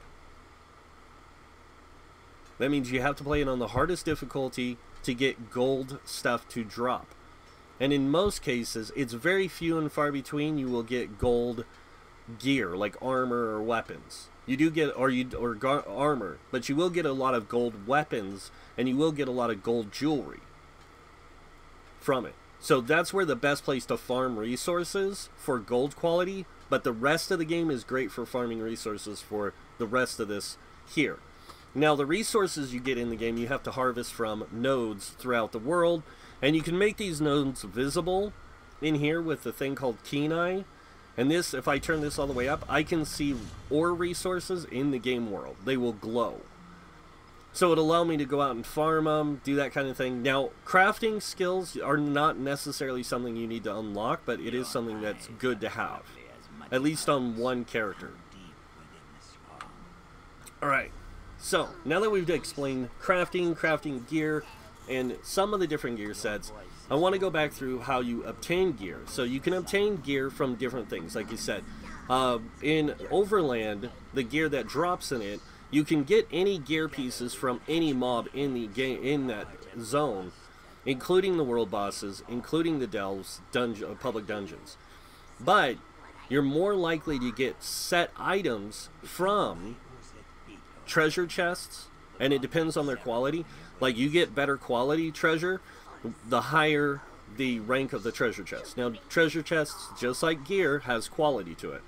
A: That means you have to play it on the hardest difficulty to get gold stuff to drop. And in most cases, it's very few and far between you will get gold gear, like armor or weapons. You do get, armor, but you will get a lot of gold weapons, and you will get a lot of gold jewelry from it. So that's where the best place to farm resources for gold quality, but the rest of the game is great for farming resources for the rest of this here. Now, the resources you get in the game, you have to harvest from nodes throughout the world, and you can make these nodes visible in here with the thing called Keen Eye. And this, if I turn this all the way up, I can see ore resources in the game world. They will glow. So it'll allow me to go out and farm them, do that kind of thing. Now, crafting skills are not necessarily something you need to unlock, but it is something that's good to have. At least on one character. Alright, so now that we've explained crafting gear, and some of the different gear sets, I want to go back through how you obtain gear. So you can obtain gear from different things, like you said. In Overland, the gear that drops in it, you can get any gear pieces from any mob in the game, in that zone, including the world bosses, including the delves, public dungeons. But you're more likely to get set items from treasure chests, and it depends on their quality. Like, you get better quality treasure the higher the rank of the treasure chest. Now, treasure chests, just like gear, has quality to it,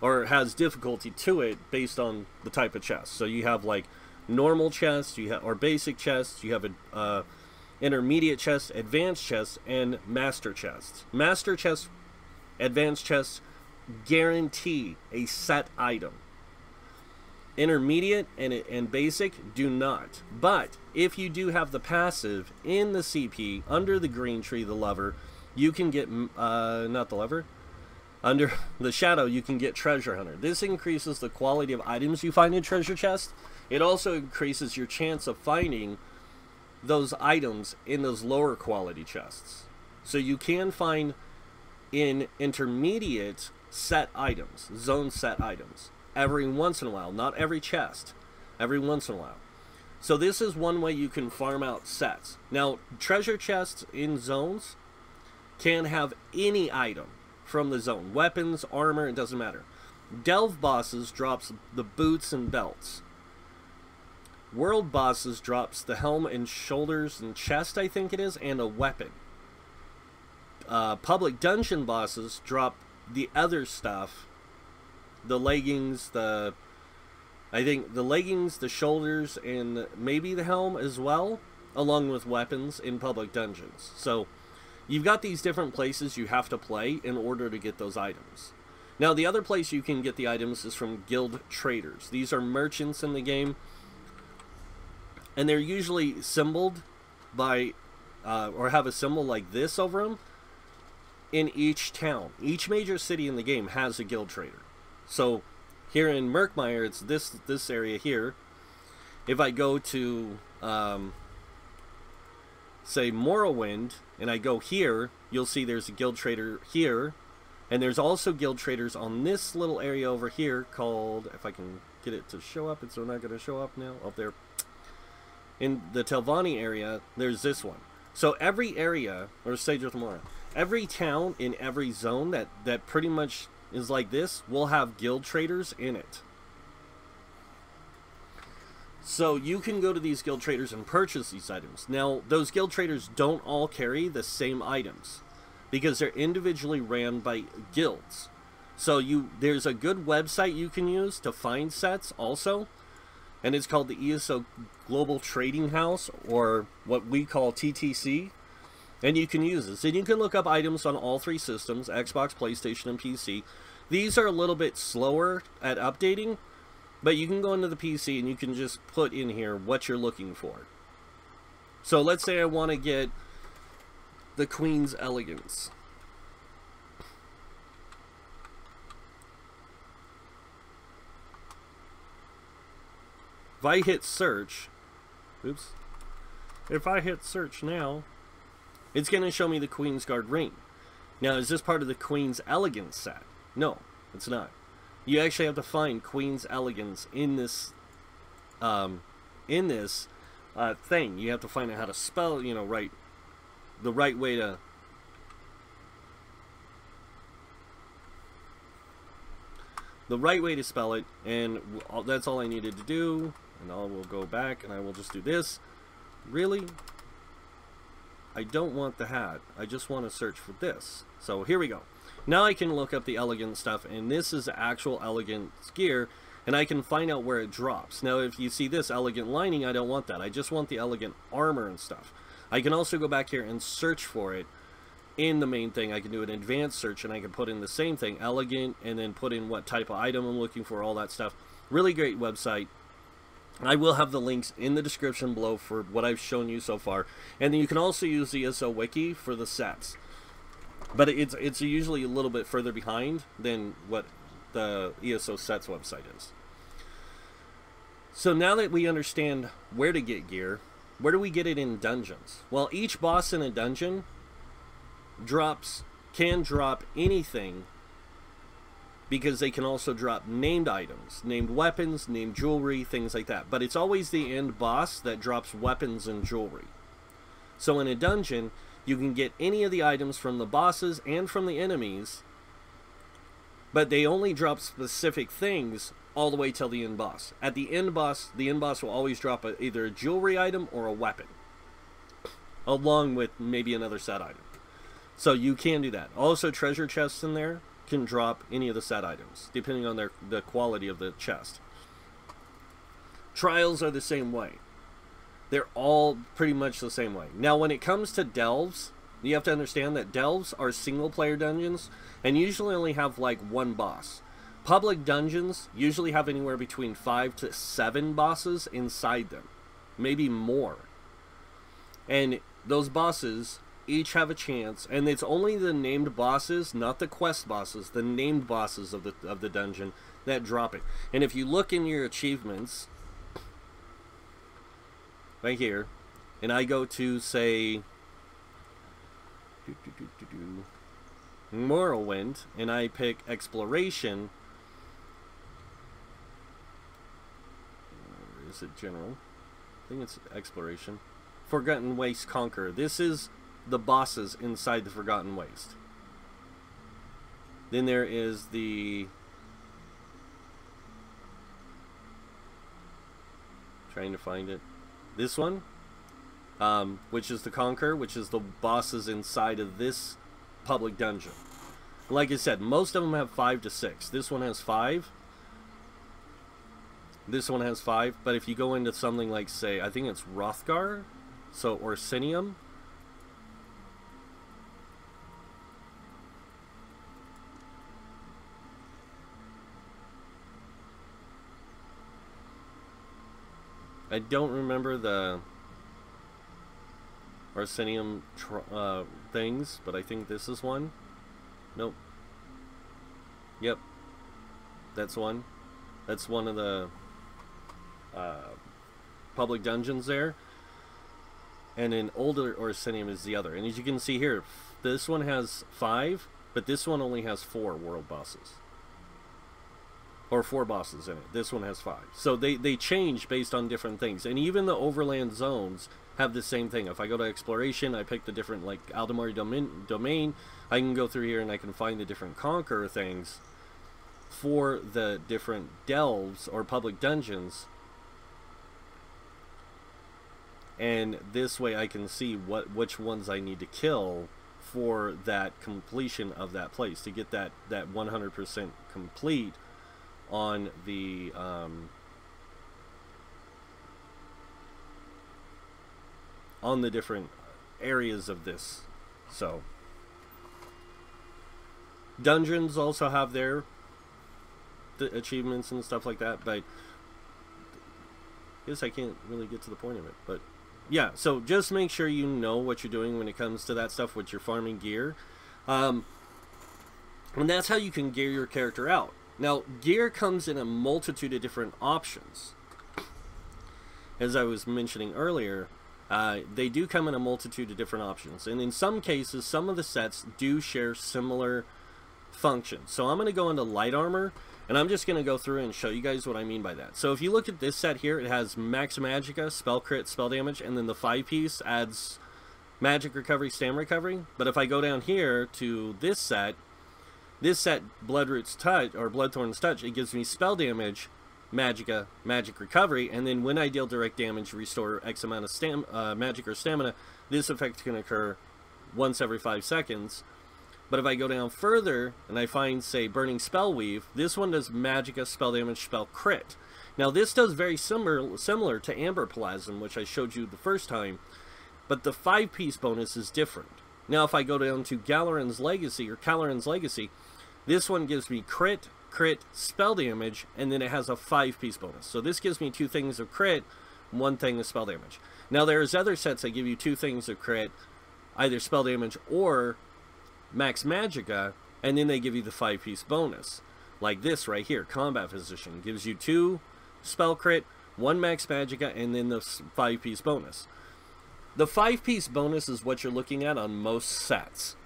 A: or has difficulty to it based on the type of chest. So you have like normal chests, you have, or basic chests, you have a intermediate chest, advanced chests, and master chests. Master chests, advanced chests guarantee a set item. Intermediate and basic do not. But if you do have the passive in the CP under the green tree, the lever, you can get not the lever, under the shadow, you can get treasure hunter. This increases the quality of items you find in treasure chest. It also increases your chance of finding those items in those lower quality chests. So you can find in intermediate set items, zone set items, every once in a while. Not every chest, every once in a while. So this is one way you can farm out sets. Now, treasure chests in zones can have any item from the zone. Weapons, armor, it doesn't matter. Delve bosses drops the boots and belts. World bosses drops the helm and shoulders and chest, I think it is, and a weapon. Public dungeon bosses drop the other stuff. The leggings, I think the leggings, the shoulders, and maybe the helm as well, along with weapons in public dungeons. So you've got these different places you have to play in order to get those items. Now, the other place you can get the items is from guild traders. These are merchants in the game, and they're usually symboled by, or have a symbol like this over them in each town. Each major city in the game has a guild trader. So here in Murkmire, it's this area here. If I go to say Morrowind, and I go here, you'll see there's a guild trader here, and there's also guild traders on this little area over here called, if I can get it to show up, it's not going to show up now, up there. In the Telvanni area, there's this one. So every area, or Sage of Tomorrow, every town in every zone that pretty much is like this will have guild traders in it. So you can go to these guild traders and purchase these items. Now, those guild traders don't all carry the same items because they're individually ran by guilds. So there's a good website you can use to find sets also, and it's called the ESO Global Trading House, or what we call TTC. And you can use this. And you can look up items on all three systems, Xbox, PlayStation, and PC. These are a little bit slower at updating, but you can go into the PC and you can just put in here what you're looking for. So let's say I want to get the Queen's Elegance. If I hit search, oops, if I hit search now, it's going to show me the Queen's Guard ring. Now, is this part of the Queen's Elegance set? No, it's not. You actually have to find Queen's Elegance in this, thing. You have to find out how to spell, you know, the right way to. The right way to spell it, and that's all I needed to do. And I will go back, and I will just do this. Really? I don't want the hat. I just want to search for this. So here we go. Now I can look up the elegant stuff, and this is the actual elegant gear, and I can find out where it drops. Now if you see this elegant lining, I don't want that. I just want the elegant armor and stuff. I can also go back here and search for it in the main thing. I can do an advanced search, and I can put in the same thing, elegant, and then put in what type of item I'm looking for, all that stuff. Really great website. I will have the links in the description below for what I've shown you so far. And then you can also use the ESO wiki for the sets. But it's usually a little bit further behind than what the ESO sets website is. So now that we understand where to get gear, where do we get it in dungeons? Well, each boss in a dungeon can drop anything, because they can also drop named items, named weapons, named jewelry, things like that. But it's always the end boss that drops weapons and jewelry. So in a dungeon, you can get any of the items from the bosses and from the enemies, but they only drop specific things all the way till the end boss. At the end boss will always drop either a jewelry item or a weapon, along with maybe another set item. So you can do that. Also, treasure chests in there can drop any of the set items, depending on the quality of the chest. Trials are the same way. They're all pretty much the same way. Now, when it comes to delves, you have to understand that delves are single-player dungeons, and usually only have like one boss. Public dungeons usually have anywhere between 5 to 7 bosses inside them, maybe more. And those bosses each have a chance, and it's only the named bosses, not the quest bosses, the named bosses of the dungeon that drop it. And if you look in your achievements right here, and I go to, say, Morrowind, and I pick exploration, or is it general? I think it's exploration. Forgotten Waste Conquer. This is the bosses inside the Forgotten Waste. Then there is the, trying to find it, this one, which is the Conquer, which is the bosses inside of this public dungeon. Like I said, most of them have 5 to 6. This one has 5. This one has 5. But if you go into something like, say, I think it's Rothgar, so Orsinium, I don't remember the Orsinium things, but I think this is one. Nope. Yep. That's one. That's one of the public dungeons there. And an older Orsinium is the other. And as you can see here, this one has 5, but this one only has 4 world bosses. Or 4 bosses in it. This one has 5. So they change based on different things. And even the overland zones have the same thing. If I go to exploration, I pick the different, like, Aldemari domain. I can go through here and I can find the different conqueror things for the different delves or public dungeons. And this way I can see which ones I need to kill for that completion of that place, to get that 100% complete on the different areas of this. So dungeons also have their achievements and stuff like that, but I guess I can't really get to the point of it. But yeah, so just make sure you know what you're doing when it comes to that stuff with your farming gear. And that's how you can gear your character out. Now, gear comes in a multitude of different options. As I was mentioning earlier, they do come in a multitude of different options. And in some cases, some of the sets do share similar functions. So I'm going to go into light armor, and I'm just going to go through and show you guys what I mean by that. So if you look at this set here, it has max magicka, spell crit, spell damage, and then the 5-piece adds magic recovery, stam recovery. But if I go down here to this set Bloodroot's Touch, or Bloodthorn's Touch, it gives me spell damage, magicka, magic recovery, and then when I deal direct damage, restore X amount of magic or stamina. This effect can occur once every 5 seconds. But if I go down further and I find, say, Burning Spell Weave, this one does magicka, spell damage, spell crit. Now this does very similar to Amber Plasm, which I showed you the first time, but the 5-piece bonus is different. Now if I go down to Galaran's Legacy, this one gives me crit, spell damage, and then it has a 5-piece bonus. So this gives me 2 things of crit, 1 thing of spell damage. Now there's other sets that give you 2 things of crit, either spell damage or max magicka, and then they give you the 5-piece bonus. Like this right here, Combat Physician, gives you 2 spell crit, 1 max magicka, and then the 5-piece bonus. The 5-piece bonus is what you're looking at on most sets,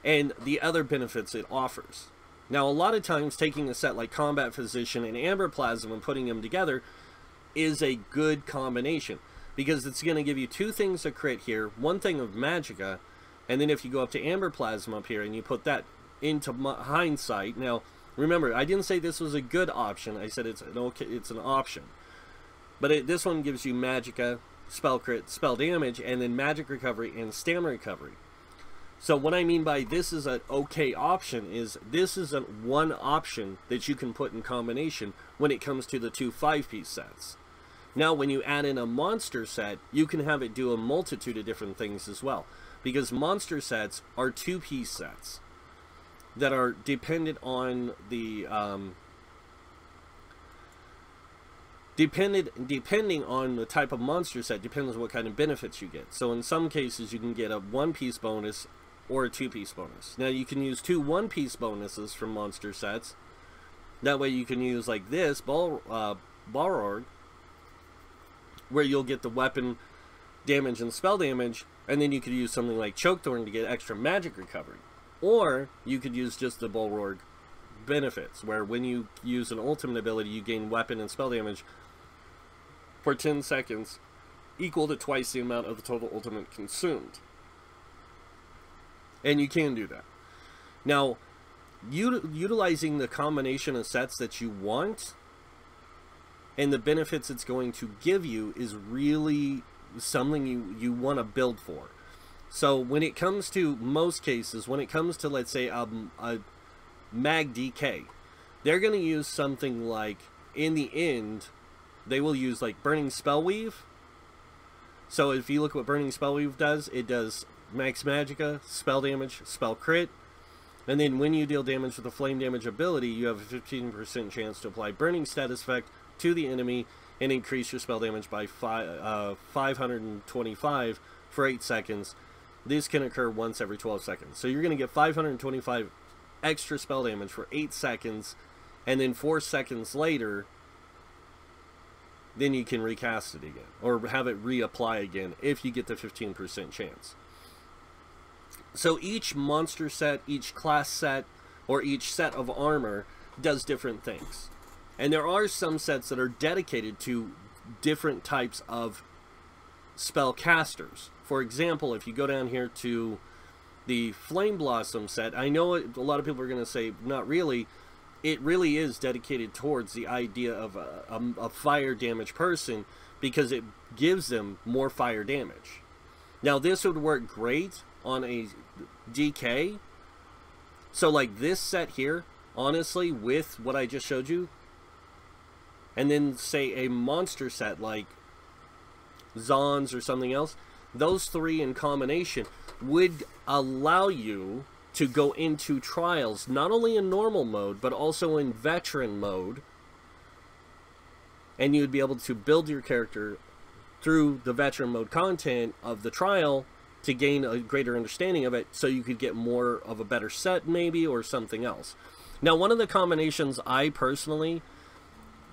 A: and the other benefits it offers. Now, a lot of times, taking a set like Combat Physician and Amber Plasm and putting them together is a good combination, because it's going to give you 2 things of crit here, 1 thing of magicka, and then if you go up to Amber Plasm up here and you put that into hindsight. Now, remember, I didn't say this was a good option. I said it's an option. But this one gives you magicka, spell crit, spell damage, and then magic recovery and stamina recovery. So what I mean by this is an okay option is this is one option that you can put in combination when it comes to the 2 5-piece sets. Now when you add in a monster set, you can have it do a multitude of different things as well, because monster sets are 2-piece sets that are dependent on the depending on the type of monster set, depends on what kind of benefits you get. So in some cases you can get a 1-piece bonus or a 2-piece bonus. Now you can use 2 1-piece bonuses from monster sets. That way you can use like this Balrog, where you'll get the weapon damage and spell damage, and then you could use something like Chokethorn to get extra magic recovery. Or you could use just the Balrog benefits, where when you use an ultimate ability you gain weapon and spell damage for 10 seconds, equal to twice the amount of the total ultimate consumed. And you can do that. Now, utilizing the combination of sets that you want and the benefits it's going to give you is really something you want to build for. So when it comes to most cases, when it comes to, let's say, a mag DK, they're going to use something like, in the end, they will use like Burning Spell Weave. So if you look at what Burning Spell Weave does, it does max magicka, spell damage, spell crit, and then when you deal damage with a flame damage ability, you have a 15% chance to apply burning status effect to the enemy and increase your spell damage by 525 for 8 seconds. This can occur once every 12 seconds. So you're going to get 525 extra spell damage for 8 seconds, and then 4 seconds later, then you can recast it again, or have it reapply again if you get the 15% chance. So each monster set, each class set, or each set of armor does different things. And there are some sets that are dedicated to different types of spellcasters. For example, if you go down here to the Flame Blossom set, I know a lot of people are going to say, not really. It really is dedicated towards the idea of a fire damage person, because it gives them more fire damage. Now this would work great on a DK. So like this set here, honestly, with what I just showed you, and then say a monster set like Zons or something else, those 3 in combination would allow you to go into trials, not only in normal mode, but also in veteran mode, and you'd be able to build your character through the veteran mode content of the trial to gain a greater understanding of it, so you could get more of a better set maybe, or something else. Now, one of the combinations I personally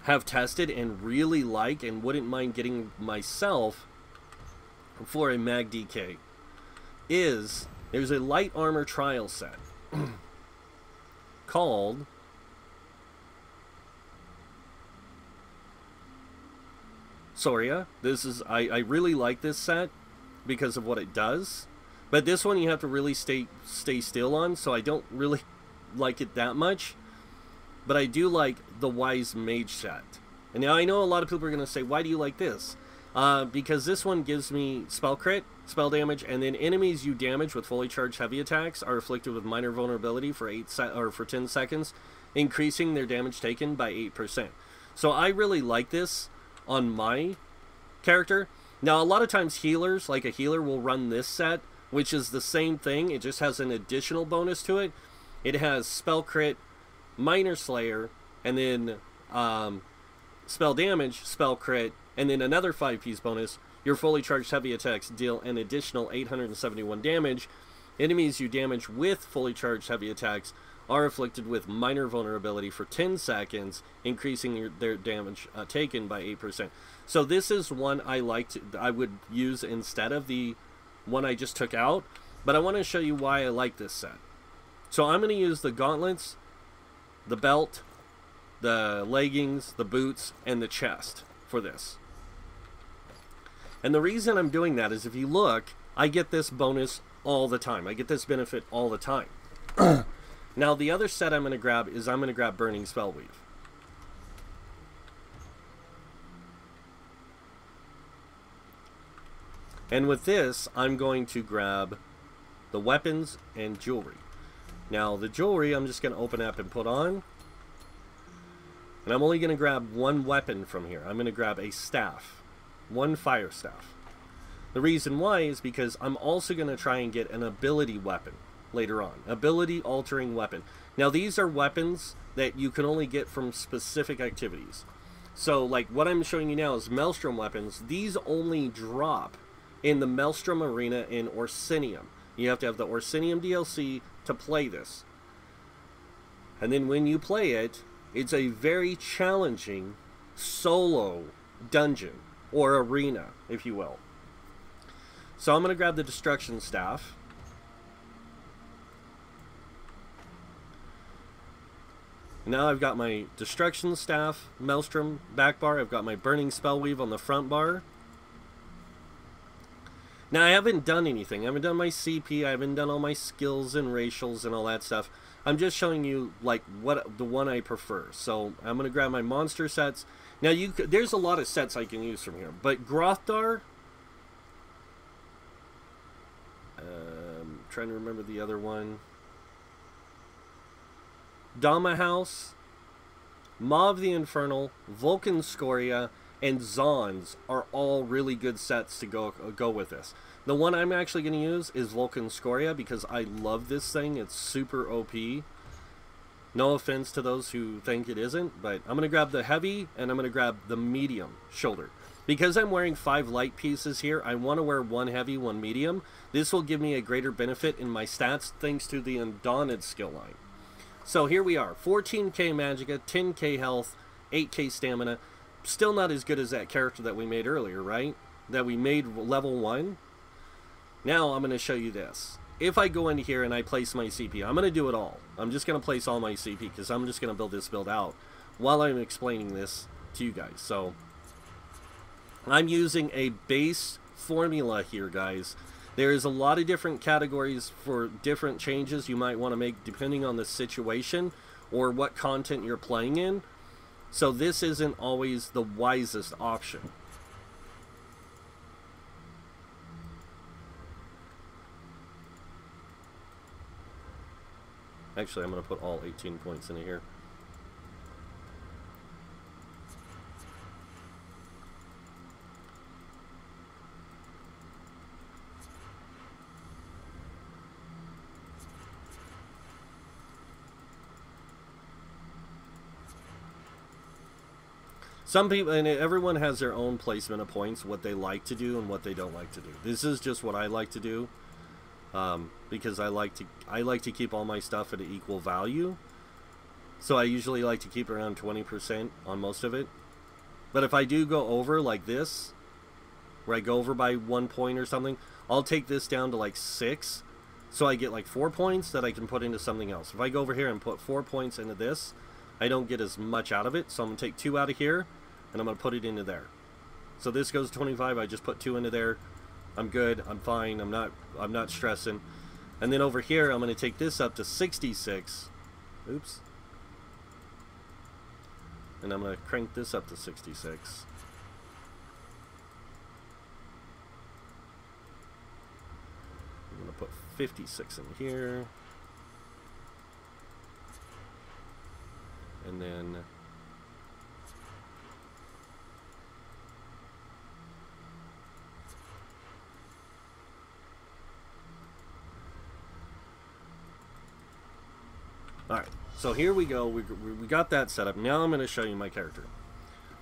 A: have tested and really like and wouldn't mind getting myself for a mag DK is, there's a light armor trial set called Soria. This is, I really like this set because of what it does, but this one you have to really stay still on, so I don't really like it that much. But I do like the Wise Mage set. And now I know a lot of people are going to say, why do you like this? Because this one gives me spell crit, spell damage, and then enemies you damage with fully charged heavy attacks are afflicted with minor vulnerability for 10 seconds, increasing their damage taken by 8%. So I really like this on my character. Now, a lot of times healers, like a healer, will run this set, which is the same thing. It just has an additional bonus to it. It has spell crit, minor slayer, and then spell damage, spell crit, and then another 5-piece bonus. Your fully charged heavy attacks deal an additional 871 damage. Enemies you damage with fully charged heavy attacks are afflicted with minor vulnerability for 10 seconds, increasing their damage taken by 8%. So this is one I would use instead of the one I just took out, but I want to show you why I like this set. So I'm going to use the gauntlets, the belt, the leggings, the boots, and the chest for this. And the reason I'm doing that is, if you look, I get this bonus all the time. I get this benefit all the time. Now, the other set I'm going to grab is, I'm going to grab Burning Spellweave. And with this, I'm going to grab the weapons and jewelry. Now, the jewelry I'm just going to open up and put on. And I'm only going to grab one weapon from here. I'm going to grab a staff. One fire staff. The reason why is because I'm also going to try and get an ability weapon later on. Ability altering weapon. Now, these are weapons that you can only get from specific activities. So, like what I'm showing you now is Maelstrom weapons. These only drop in the Maelstrom Arena in Orsinium. You have to have the Orsinium DLC to play this. And then when you play it, it's a very challenging solo dungeon, or arena, if you will. So I'm going to grab the Destruction Staff. Now I've got my Destruction Staff, Maelstrom back bar. I've got my Burning Spellweave on the front bar. Now, I haven't done anything. I haven't done my CP. I haven't done all my skills and racials and all that stuff. I'm just showing you, like, what the one I prefer. So, I'm going to grab my monster sets. Now, there's a lot of sets I can use from here. But Grothdar... trying to remember the other one. Dama House, Maw the Infernal, Vulcan Scoria, and Zons are all really good sets to go with this. The one I'm actually going to use is Vulcan Scoria because I love this thing. It's super OP. No offense to those who think it isn't, but I'm going to grab the heavy and I'm going to grab the medium shoulder. Because I'm wearing 5 light pieces here, I want to wear 1 heavy, 1 medium. This will give me a greater benefit in my stats thanks to the Undaunted skill line. So here we are, 14k Magicka, 10k health, 8k stamina. Still not as good as that character that we made earlier, right? That we made level 1. Now I'm going to show you this. If I go into here and I place my CP, I'm going to do it all. I'm just going to place all my CP because I'm just going to build this build out while I'm explaining this to you guys. So I'm using a base formula here, guys. There is a lot of different categories for different changes you might want to make depending on the situation or what content you're playing in. So this isn't always the wisest option. Actually, I'm going to put all 18 points in here. Some people, and everyone has their own placement of points, what they like to do and what they don't like to do. This is just what I like to do, because I like to keep all my stuff at an equal value. So I usually like to keep around 20% on most of it. But if I do go over like this, where I go over by 1 point or something, I'll take this down to like 6, so I get like 4 points that I can put into something else. If I go over here and put 4 points into this, I don't get as much out of it, so I'm going to take 2 out of here, and I'm going to put it into there. So this goes to 25, I just put 2 into there. I'm good, I'm fine, I'm not stressing. And then over here, I'm going to take this up to 66. Oops. And I'm going to crank this up to 66. I'm going to put 56 in here. And then alright, so here we go. We got that set up. Now I'm going to show you my character.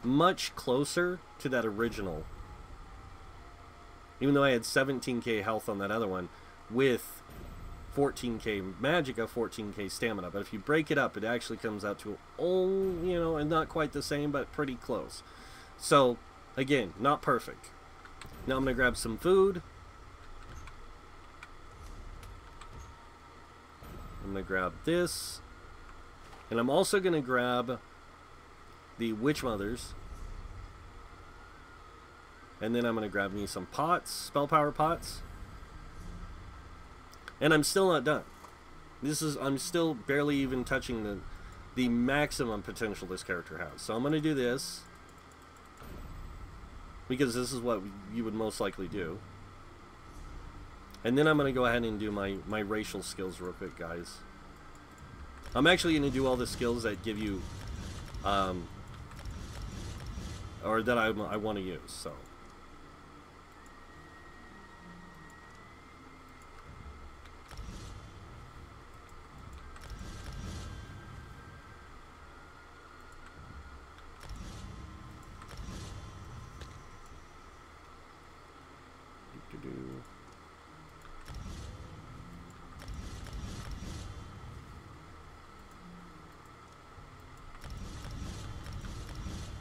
A: Much closer to that original. Even though I had 17k health on that other one, with 14k magicka, 14k stamina. But if you break it up, it actually comes out to, you know, and not quite the same, but pretty close. So, again, not perfect. Now I'm going to grab some food. I'm going to grab this. And I'm also going to grab the Witch Mothers. And then I'm going to grab me some pots, spell power pots. And I'm still not done. I'm still barely even touching the maximum potential this character has. So I'm going to do this, because this is what you would most likely do. And then I'm going to go ahead and do my racial skills real quick, guys. I'm actually going to do all the skills that give you, or that I want to use, so.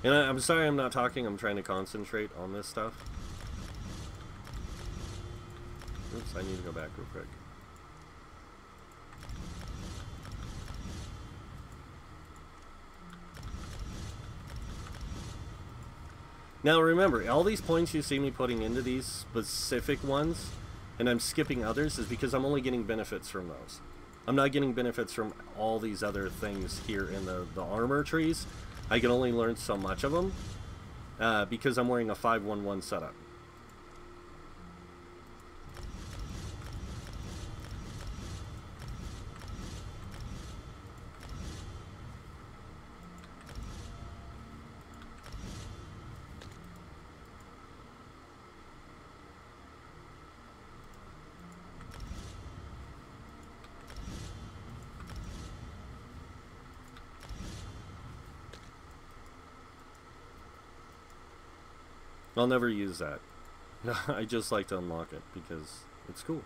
A: And I'm sorry I'm not talking, I'm trying to concentrate on this stuff. Oops, I need to go back real quick. Now remember, all these points you see me putting into these specific ones, and I'm skipping others, is because I'm only getting benefits from those. I'm not getting benefits from all these other things here in the armor trees. I can only learn so much of them because I'm wearing a 5-1-1 setup. I'll never use that. I just like to unlock it because it's cool.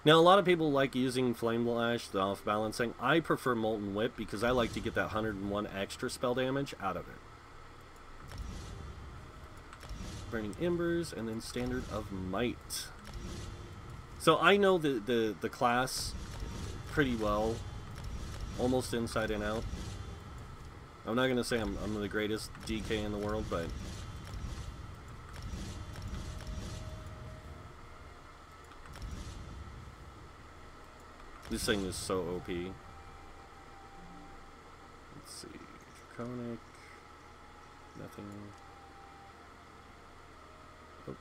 A: Now, a lot of people like using Flame Lash, the off-balancing. I prefer Molten Whip because I like to get that 101 extra spell damage out of it. Burning Embers, and then Standard of Might. So I know the class pretty well, almost inside and out. I'm not going to say I'm the greatest DK in the world, but this thing is so OP. Let's see. Draconic. Nothing. Oh.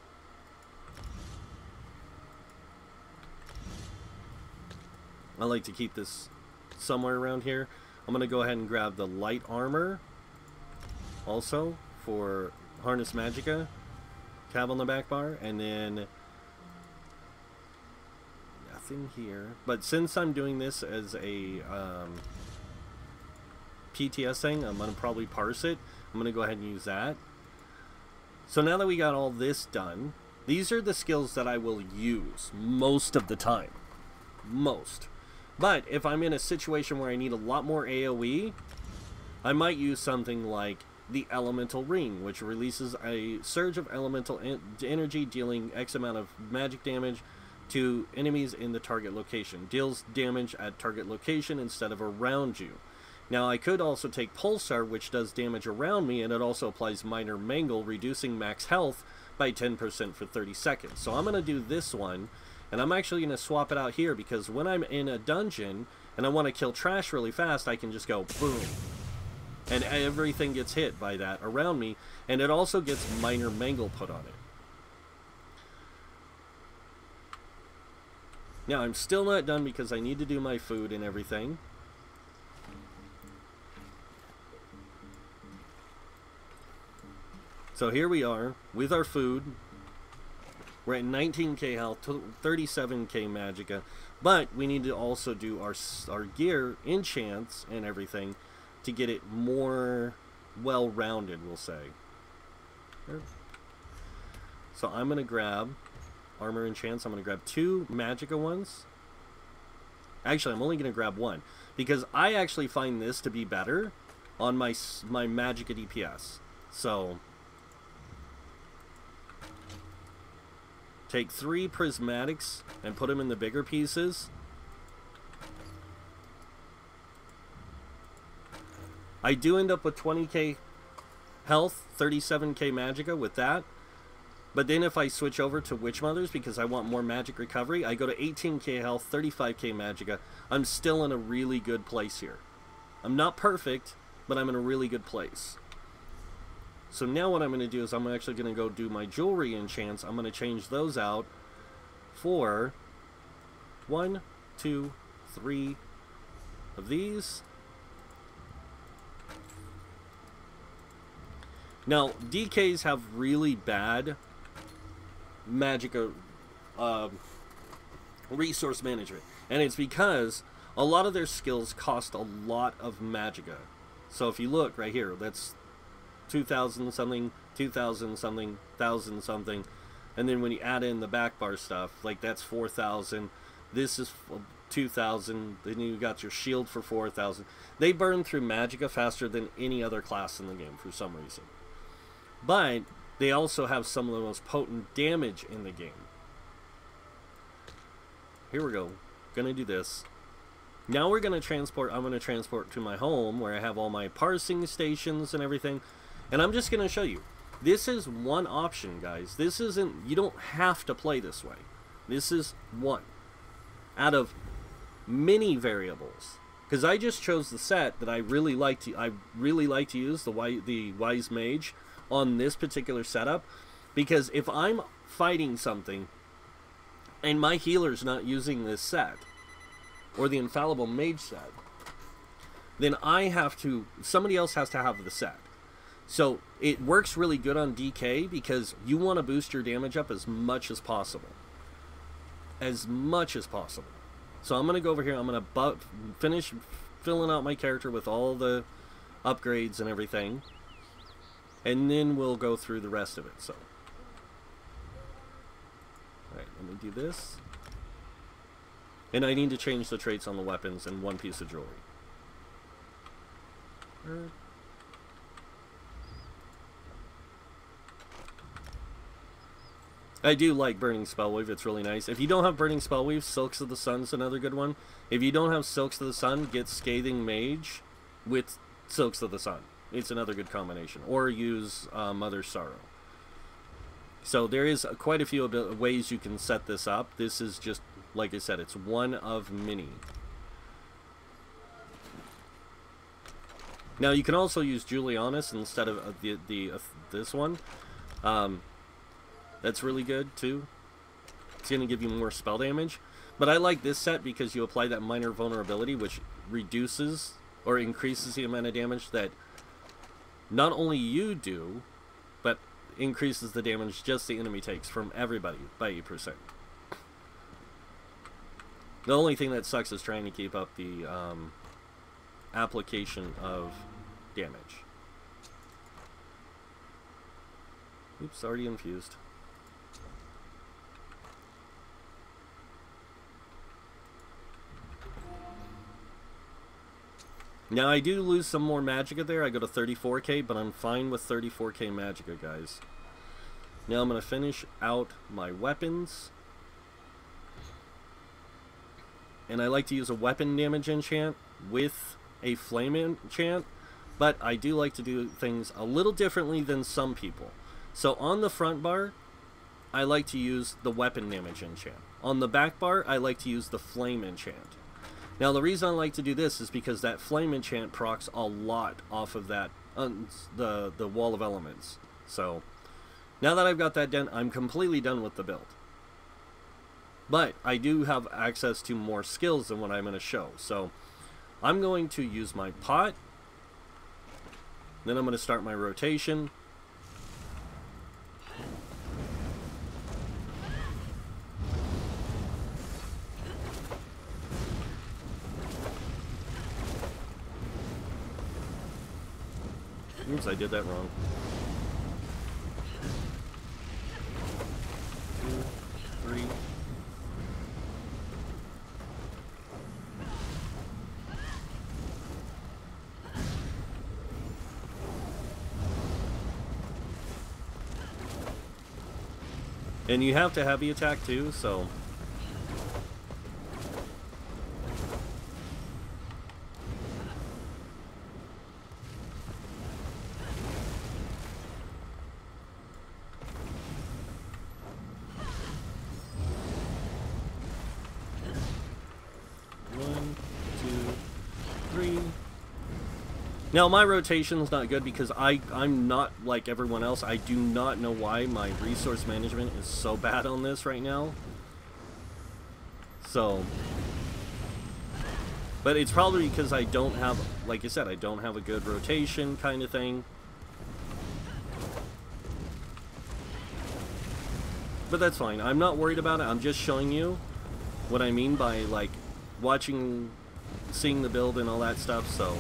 A: I like to keep this somewhere around here. I'm going to go ahead and grab the light armor also for Harness Magicka tab on the back bar, and then nothing here. But since I'm doing this as a PTS thing, I'm going to probably parse it. I'm going to go ahead and use that. So now that we got all this done, these are the skills that I will use most of the time. Most. But if I'm in a situation where I need a lot more AoE, I might use something like the Elemental Ring, which releases a surge of elemental energy dealing X amount of magic damage to enemies in the target location. Deals damage at target location instead of around you. Now I could also take Pulsar, which does damage around me, and it also applies Minor Mangle, reducing max health by 10% for 30 seconds. So I'm going to do this one, and I'm actually going to swap it out here, because when I'm in a dungeon and I want to kill trash really fast, I can just go boom. And everything gets hit by that around me, and it also gets Minor Mangle put on it. Now I'm still not done because I need to do my food and everything. So here we are with our food. We're at 19k health, 37k magicka, but we need to also do our gear enchants and everything to get it more well-rounded, we'll say. So I'm going to grab armor enchants. I'm going to grab 2 magicka ones. Actually, I'm only going to grab 1 because I actually find this to be better on my magicka DPS. So take 3 prismatics and put them in the bigger pieces. I do end up with 20k health, 37k magicka with that. But then if I switch over to Witch Mothers because I want more magic recovery, I go to 18k health, 35k magicka. I'm still in a really good place here. I'm not perfect, but I'm in a really good place. So now what I'm going to do is I'm actually going to go do my jewelry enchants. I'm going to change those out for 1, 2, 3 of these. Now, DKs have really bad magicka resource management. And it's because a lot of their skills cost a lot of magicka. So if you look right here, that's 2,000 something, 2,000 something, 1,000 something. And then when you add in the back bar stuff, like that's 4,000. This is 2,000. Then you got your shield for 4,000. They burn through magicka faster than any other class in the game for some reason. But they also have some of the most potent damage in the game. Here we go. Gonna do this. Now we're gonna transport. I'm gonna transport to my home where I have all my parsing stations and everything. And I'm just gonna show you. This is one option, guys. This isn't. You don't have to play this way. This is one out of many variables. Because I just chose the set that I really like to. I really like to use the Wise Mage on this particular setup, because if I'm fighting something and my healer's not using this set or the Infallible Mage set, then I have to, somebody else has to have the set. So it works really good on DK because you want to boost your damage up as much as possible. As much as possible. So I'm going to go over here, I'm going to finish filling out my character with all the upgrades and everything. And then we'll go through the rest of it. So, alright, let me do this. And I need to change the traits on the weapons and 1 piece of jewelry. I do like Burning Spellweave, it's really nice. If you don't have Burning Spellweave, Silks of the Sun's another good one. If you don't have Silks of the Sun, get Scathing Mage with Silks of the Sun. It's another good combination. Or use Mother's Sorrow. So there is quite a few ways you can set this up. This is just, like I said, it's one of many. Now you can also use Julianus instead of this one. That's really good too. It's going to give you more spell damage. But I like this set because you apply that minor vulnerability, which reduces or increases the amount of damage that not only you do, but increases the damage just the enemy takes from everybody by 8%. The only thing that sucks is trying to keep up the application of damage. Oops, already infused. Now I do lose some more magicka there. I go to 34k, but I'm fine with 34k magicka, guys. Now I'm going to finish out my weapons. And I like to use a weapon damage enchant with a flame enchant, but I do like to do things a little differently than some people. So on the front bar, I like to use the weapon damage enchant. On the back bar, I like to use the flame enchant. Now the reason I like to do this is because that flame enchant procs a lot off of that the wall of elements. So now that I've got that done, I'm completely done with the build. But I do have access to more skills than what I'm going to show. So I'm going to use my pot. Then I'm going to start my rotation. Oops, I did that wrong. 2, 3. And you have to heavy attack too, so... Now, my rotation's not good because I'm not like everyone else. I do not know why my resource management is so bad on this right now. So... But it's probably because I don't have, like I said, I don't have a good rotation kind of thing. But that's fine. I'm not worried about it. I'm just showing you what I mean by, like, watching, seeing the build and all that stuff, so...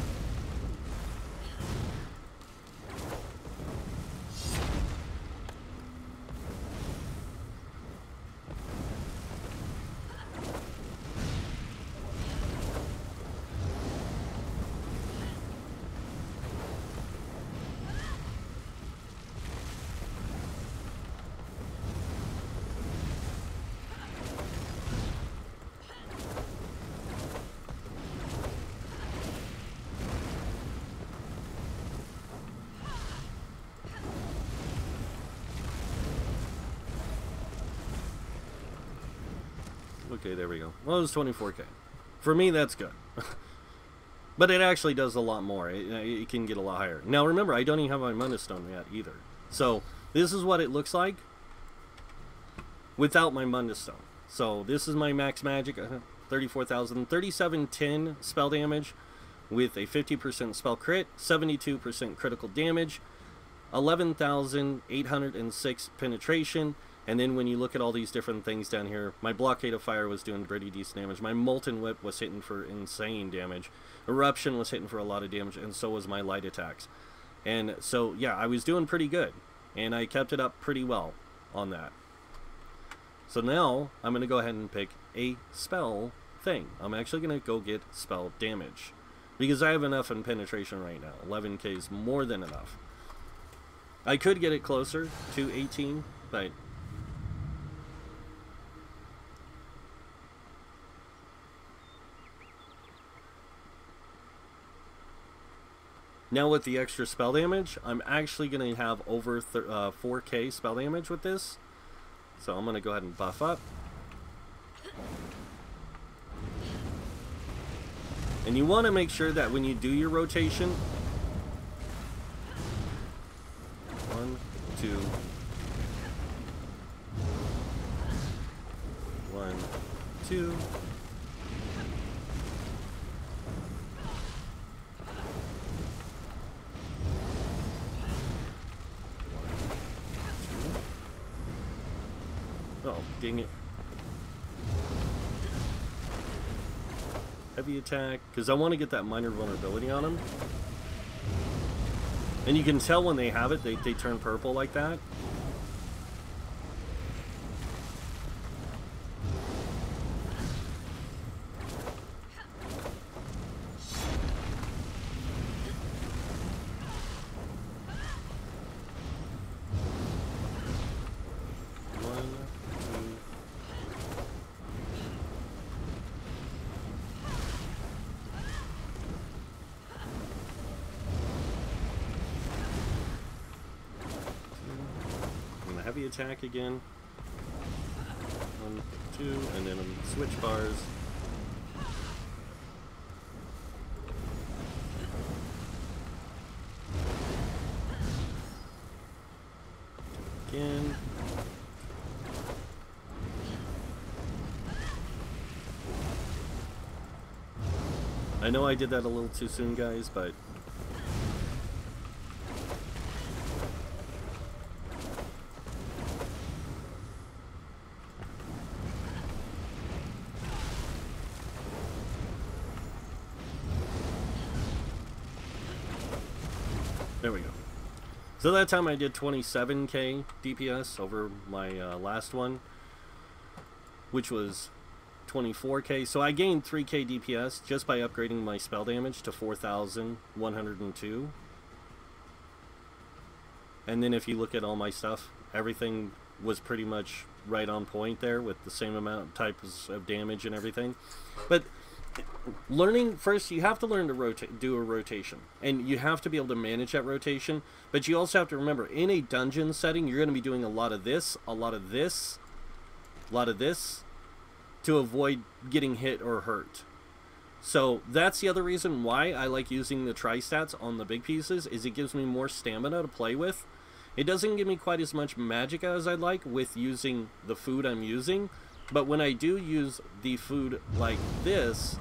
A: Okay, there we go. Well, it was 24k. For me, that's good. But it actually does a lot more. It can get a lot higher. Now, remember, I don't even have my Mana Stone yet, either. So, this is what it looks like without my Mana Stone. So, this is my max magic, 34,000. 3710 spell damage with a 50% spell crit, 72% critical damage, 11,806 penetration. And then when you look at all these different things down here, my Blockade of Fire was doing pretty decent damage. My Molten Whip was hitting for insane damage. Eruption was hitting for a lot of damage, and so was my light attacks. And so, yeah, I was doing pretty good. And I kept it up pretty well on that. So now, I'm going to go ahead and pick a spell thing. I'm actually going to go get spell damage. Because I have enough in penetration right now. 11k is more than enough. I could get it closer to 18, but... Now with the extra spell damage, I'm actually going to have over 4k spell damage with this. So I'm going to go ahead and buff up. And you want to make sure that when you do your rotation... 1, 2... 1, 2... Oh, dang it. Heavy attack, because I want to get that minor vulnerability on them. And you can tell when they have it, they turn purple like that. Heavy attack again. 1, 2, and then switch bars. Again. I know I did that a little too soon, guys, but there we go. So that time I did 27k DPS over my last one, which was 24k. So I gained 3k DPS just by upgrading my spell damage to 4,102. And then if you look at all my stuff, everything was pretty much right on point there with the same amount of types of damage and everything. But learning first, you have to learn to do a rotation, and you have to be able to manage that rotation. But you also have to remember, in a dungeon setting, you're going to be doing a lot of this, a lot of this, a lot of this, to avoid getting hit or hurt. So that's the other reason why I like using the tri-stats on the big pieces, is it gives me more stamina to play with. It doesn't give me quite as much magic as I'd like with using the food I'm using, but when I do use the food like this,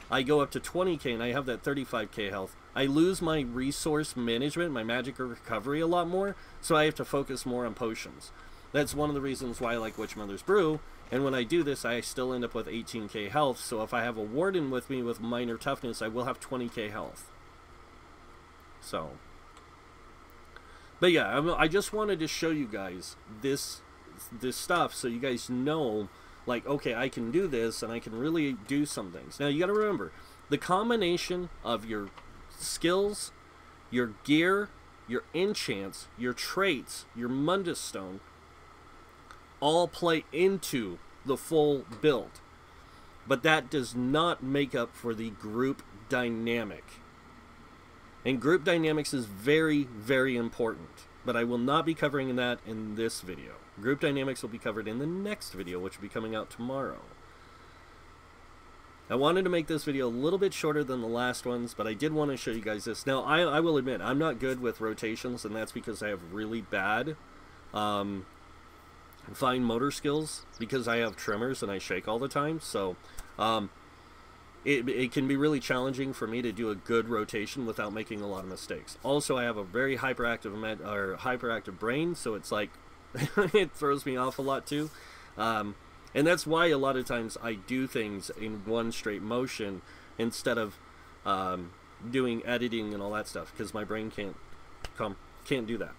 A: I go up to 20k and I have that 35k health. I lose my resource management, my magic recovery a lot more, so I have to focus more on potions. That's one of the reasons why I like Witch Mother's Brew, and when I do this, I still end up with 18k health, so if I have a Warden with me with minor toughness, I will have 20k health. So, but yeah, I just wanted to show you guys this stuff so you guys know, like, okay, I can do this and I can really do some things. Now you got to remember, the combination of your skills, your gear, your enchants, your traits, your Mundus Stone all play into the full build, but that does not make up for the group dynamic. And group dynamics is very, very important, but I will not be covering that in this video. Group dynamics will be covered in the next video, which will be coming out tomorrow. I wanted to make this video a little bit shorter than the last ones, but I did want to show you guys this. Now, I will admit, I'm not good with rotations, and that's because I have really bad fine motor skills, because I have tremors and I shake all the time. So it can be really challenging for me to do a good rotation without making a lot of mistakes. Also, I have a very hyperactive brain, so it's like it throws me off a lot too. And that's why a lot of times I do things in one straight motion instead of doing editing and all that stuff, because my brain can't do that.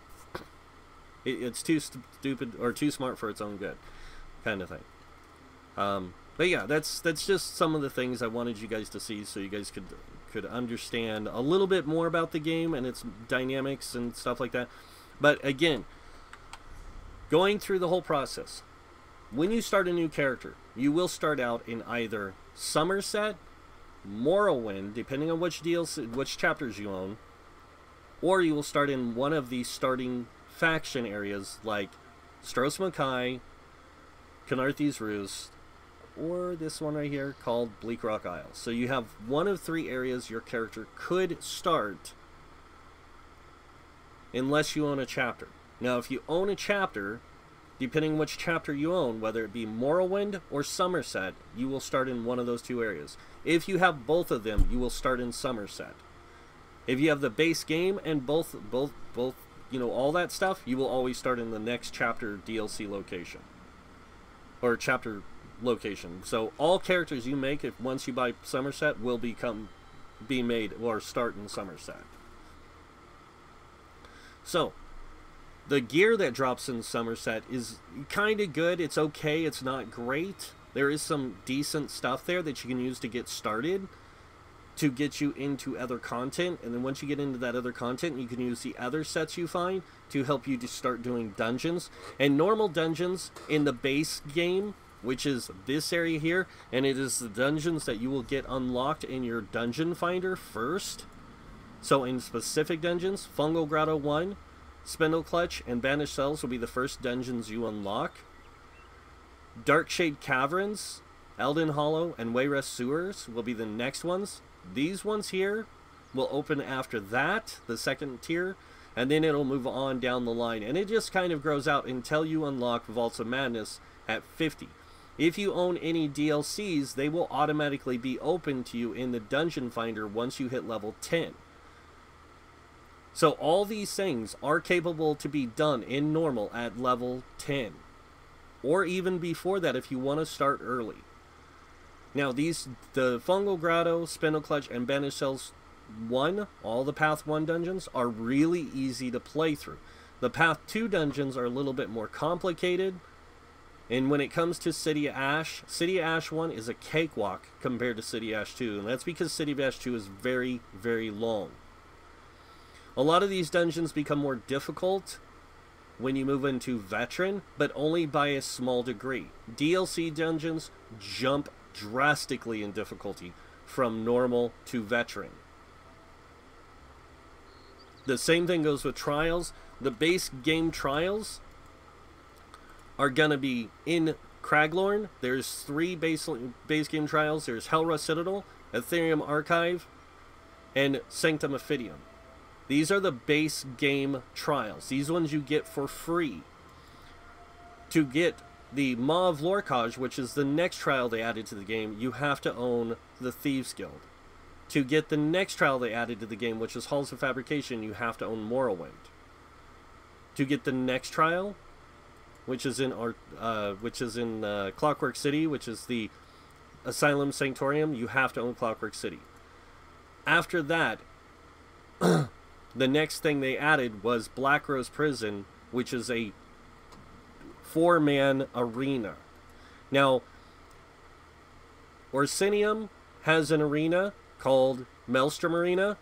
A: It's too stupid or too smart for its own good, kind of thing. But yeah, that's just some of the things I wanted you guys to see, so you guys could understand a little bit more about the game and its dynamics and stuff like that. But again, going through the whole process, when you start a new character, you will start out in either Somerset, Morrowind, depending on which chapters you own, or you will start in one of the starting faction areas like Stros Mackay, Canarthes Roost, or this one right here called Bleak Rock Isle. So you have one of 3 areas your character could start unless you own a chapter. Now, if you own a chapter, depending on which chapter you own, whether it be Morrowind or Somerset, you will start in one of those 2 areas. If you have both of them, you will start in Somerset. If you have the base game and both you know, all that stuff, you will always start in the next chapter DLC location. Or chapter location. So all characters you make, if once you buy Somerset, will be made or start in Somerset. So the gear that drops in Somerset is kind of good. It's okay. It's not great. There is some decent stuff there that you can use to get started, to get you into other content. And then once you get into that other content, you can use the other sets you find to help you to start doing dungeons. And normal dungeons in the base game, which is this area here, and it is the dungeons that you will get unlocked in your dungeon finder first. So in specific dungeons, Fungal Grotto 1, Spindle Clutch, and Banished Cells will be the first dungeons you unlock. Darkshade Caverns, Elden Hollow, and Wayrest Sewers will be the next ones. These ones here will open after that, the second tier, and then it'll move on down the line. And it just kind of grows out until you unlock Vaults of Madness at 50. If you own any DLCs, they will automatically be open to you in the Dungeon Finder once you hit level 10. So all these things are capable to be done in normal at level 10. Or even before that if you want to start early. Now the Fungal Grotto, Spindle Clutch, and Banished Cells 1, all the Path 1 dungeons, are really easy to play through. The Path 2 dungeons are a little bit more complicated. And when it comes to City of Ash 1 is a cakewalk compared to City of Ash 2. And that's because City of Ash 2 is very, very long. A lot of these dungeons become more difficult when you move into Veteran, but only by a small degree. DLC dungeons jump drastically in difficulty from normal to Veteran. The same thing goes with Trials. The base game Trials are going to be in Craglorn. There's 3 base game Trials. There's Hellrust Citadel, Ethereum Archive, and Sanctum Ophidium. These are the base game trials. These ones you get for free. To get the Maw of Lorcage, which is the next trial they added to the game, you have to own the Thieves Guild. To get the next trial they added to the game, which is Halls of Fabrication, you have to own Morrowind. To get the next trial, which is in Clockwork City, which is the Asylum Sanctorium, you have to own Clockwork City. After that, the next thing they added was Black Rose Prison, which is a 4-man arena. Now, Orsinium has an arena called Maelstrom Arena.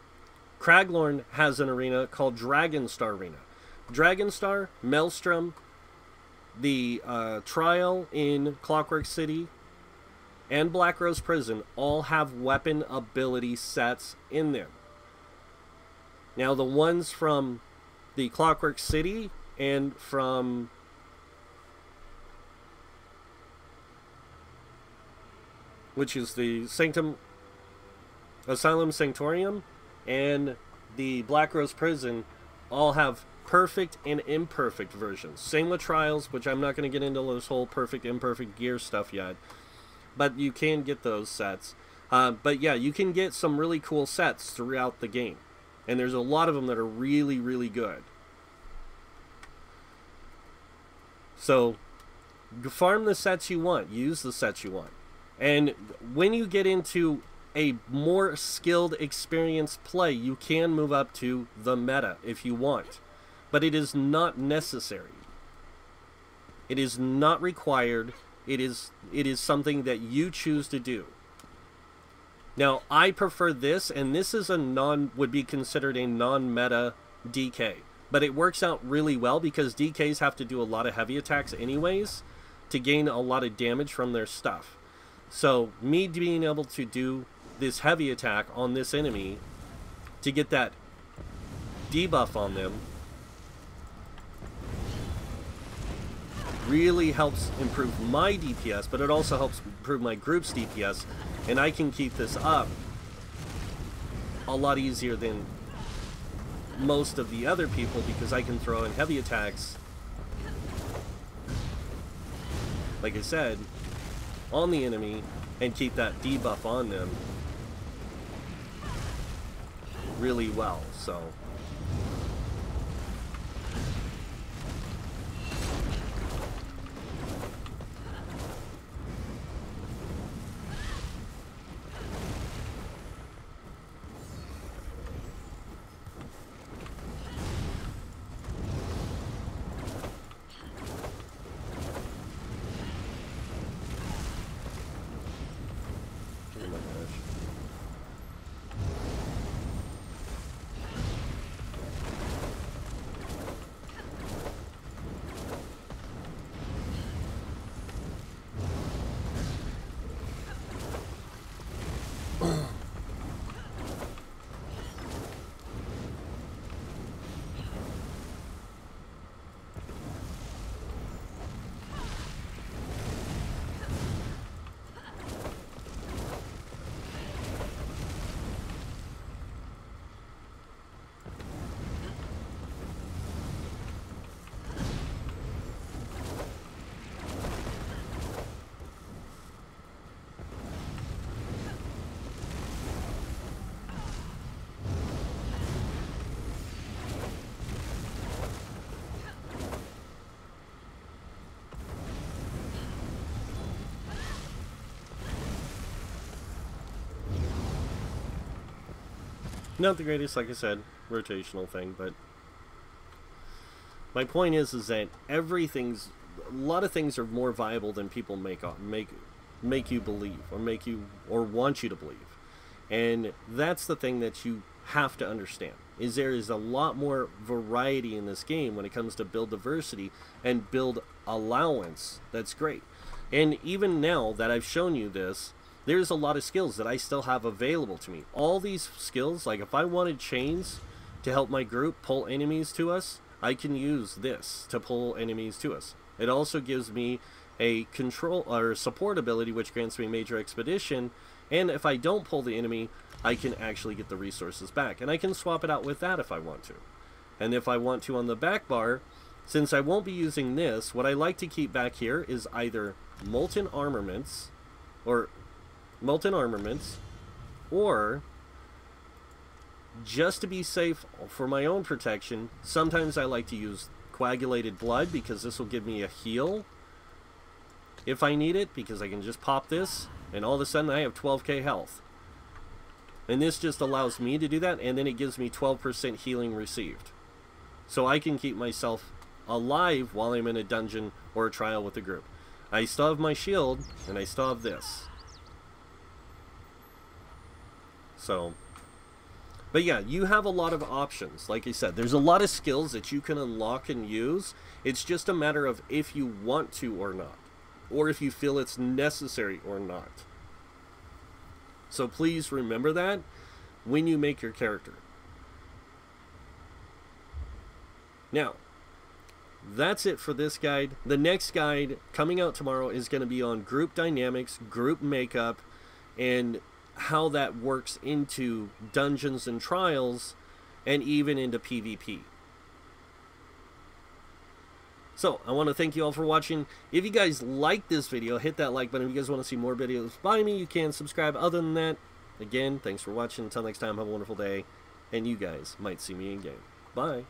A: Craglorn has an arena called Dragonstar Arena. Dragonstar, Maelstrom, the Trial in Clockwork City, and Black Rose Prison all have weapon ability sets in them. Now, the ones from the Clockwork City and from which is the Asylum Sanctorium and the Black Rose Prison, all have perfect and imperfect versions. Same with Trials, which I'm not going to get into this whole perfect, imperfect gear stuff yet. But you can get those sets. But yeah, you can get some really cool sets throughout the game. And there's a lot of them that are really, really good. So, farm the sets you want. Use the sets you want. And when you get into a more skilled, experienced play, you can move up to the meta if you want. But it is not necessary. It is not required. It is something that you choose to do. Now, I prefer this, and this is would be considered a non-meta DK. But it works out really well because DKs have to do a lot of heavy attacks anyways to gain a lot of damage from their stuff. So, me being able to do this heavy attack on this enemy to get that debuff on them really helps improve my DPS, but it also helps improve my group's DPS, and I can keep this up a lot easier than most of the other people because I can throw in heavy attacks, like I said, on the enemy and keep that debuff on them really well. So Not the greatest, like I said, rotational thing, but my point is that everything's, a lot of things are more viable than people make you believe, or want you to believe. And that's the thing that you have to understand, is there is a lot more variety in this game when it comes to build diversity and build allowance. That's great. And even now that I've shown you this, there's a lot of skills that I still have available to me. All these skills, like if I wanted chains to help my group pull enemies to us, I can use this to pull enemies to us. It also gives me a control or support ability, which grants me major expedition, and if I don't pull the enemy, I can actually get the resources back, and I can swap it out with that if I want to. And if I want to on the back bar, since I won't be using this, what I like to keep back here is either molten armaments, or just to be safe for my own protection, sometimes I like to use coagulated blood, because this will give me a heal if I need it, because I can just pop this and all of a sudden I have 12k health. And this just allows me to do that, and then it gives me 12% healing received. So I can keep myself alive while I'm in a dungeon or a trial with a group. I still have my shield, and I still have this. So, but yeah, you have a lot of options. Like I said, there's a lot of skills that you can unlock and use. It's just a matter of if you want to or not, or if you feel it's necessary or not. So please remember that when you make your character. Now, that's it for this guide. The next guide coming out tomorrow is going to be on group dynamics, group makeup, and how that works into dungeons and trials, and even into PvP. So, I want to thank you all for watching. If you guys like this video, hit that like button. If you guys want to see more videos by me, you can subscribe. Other than that, again, thanks for watching. Until next time, have a wonderful day, and you guys might see me in game. Bye.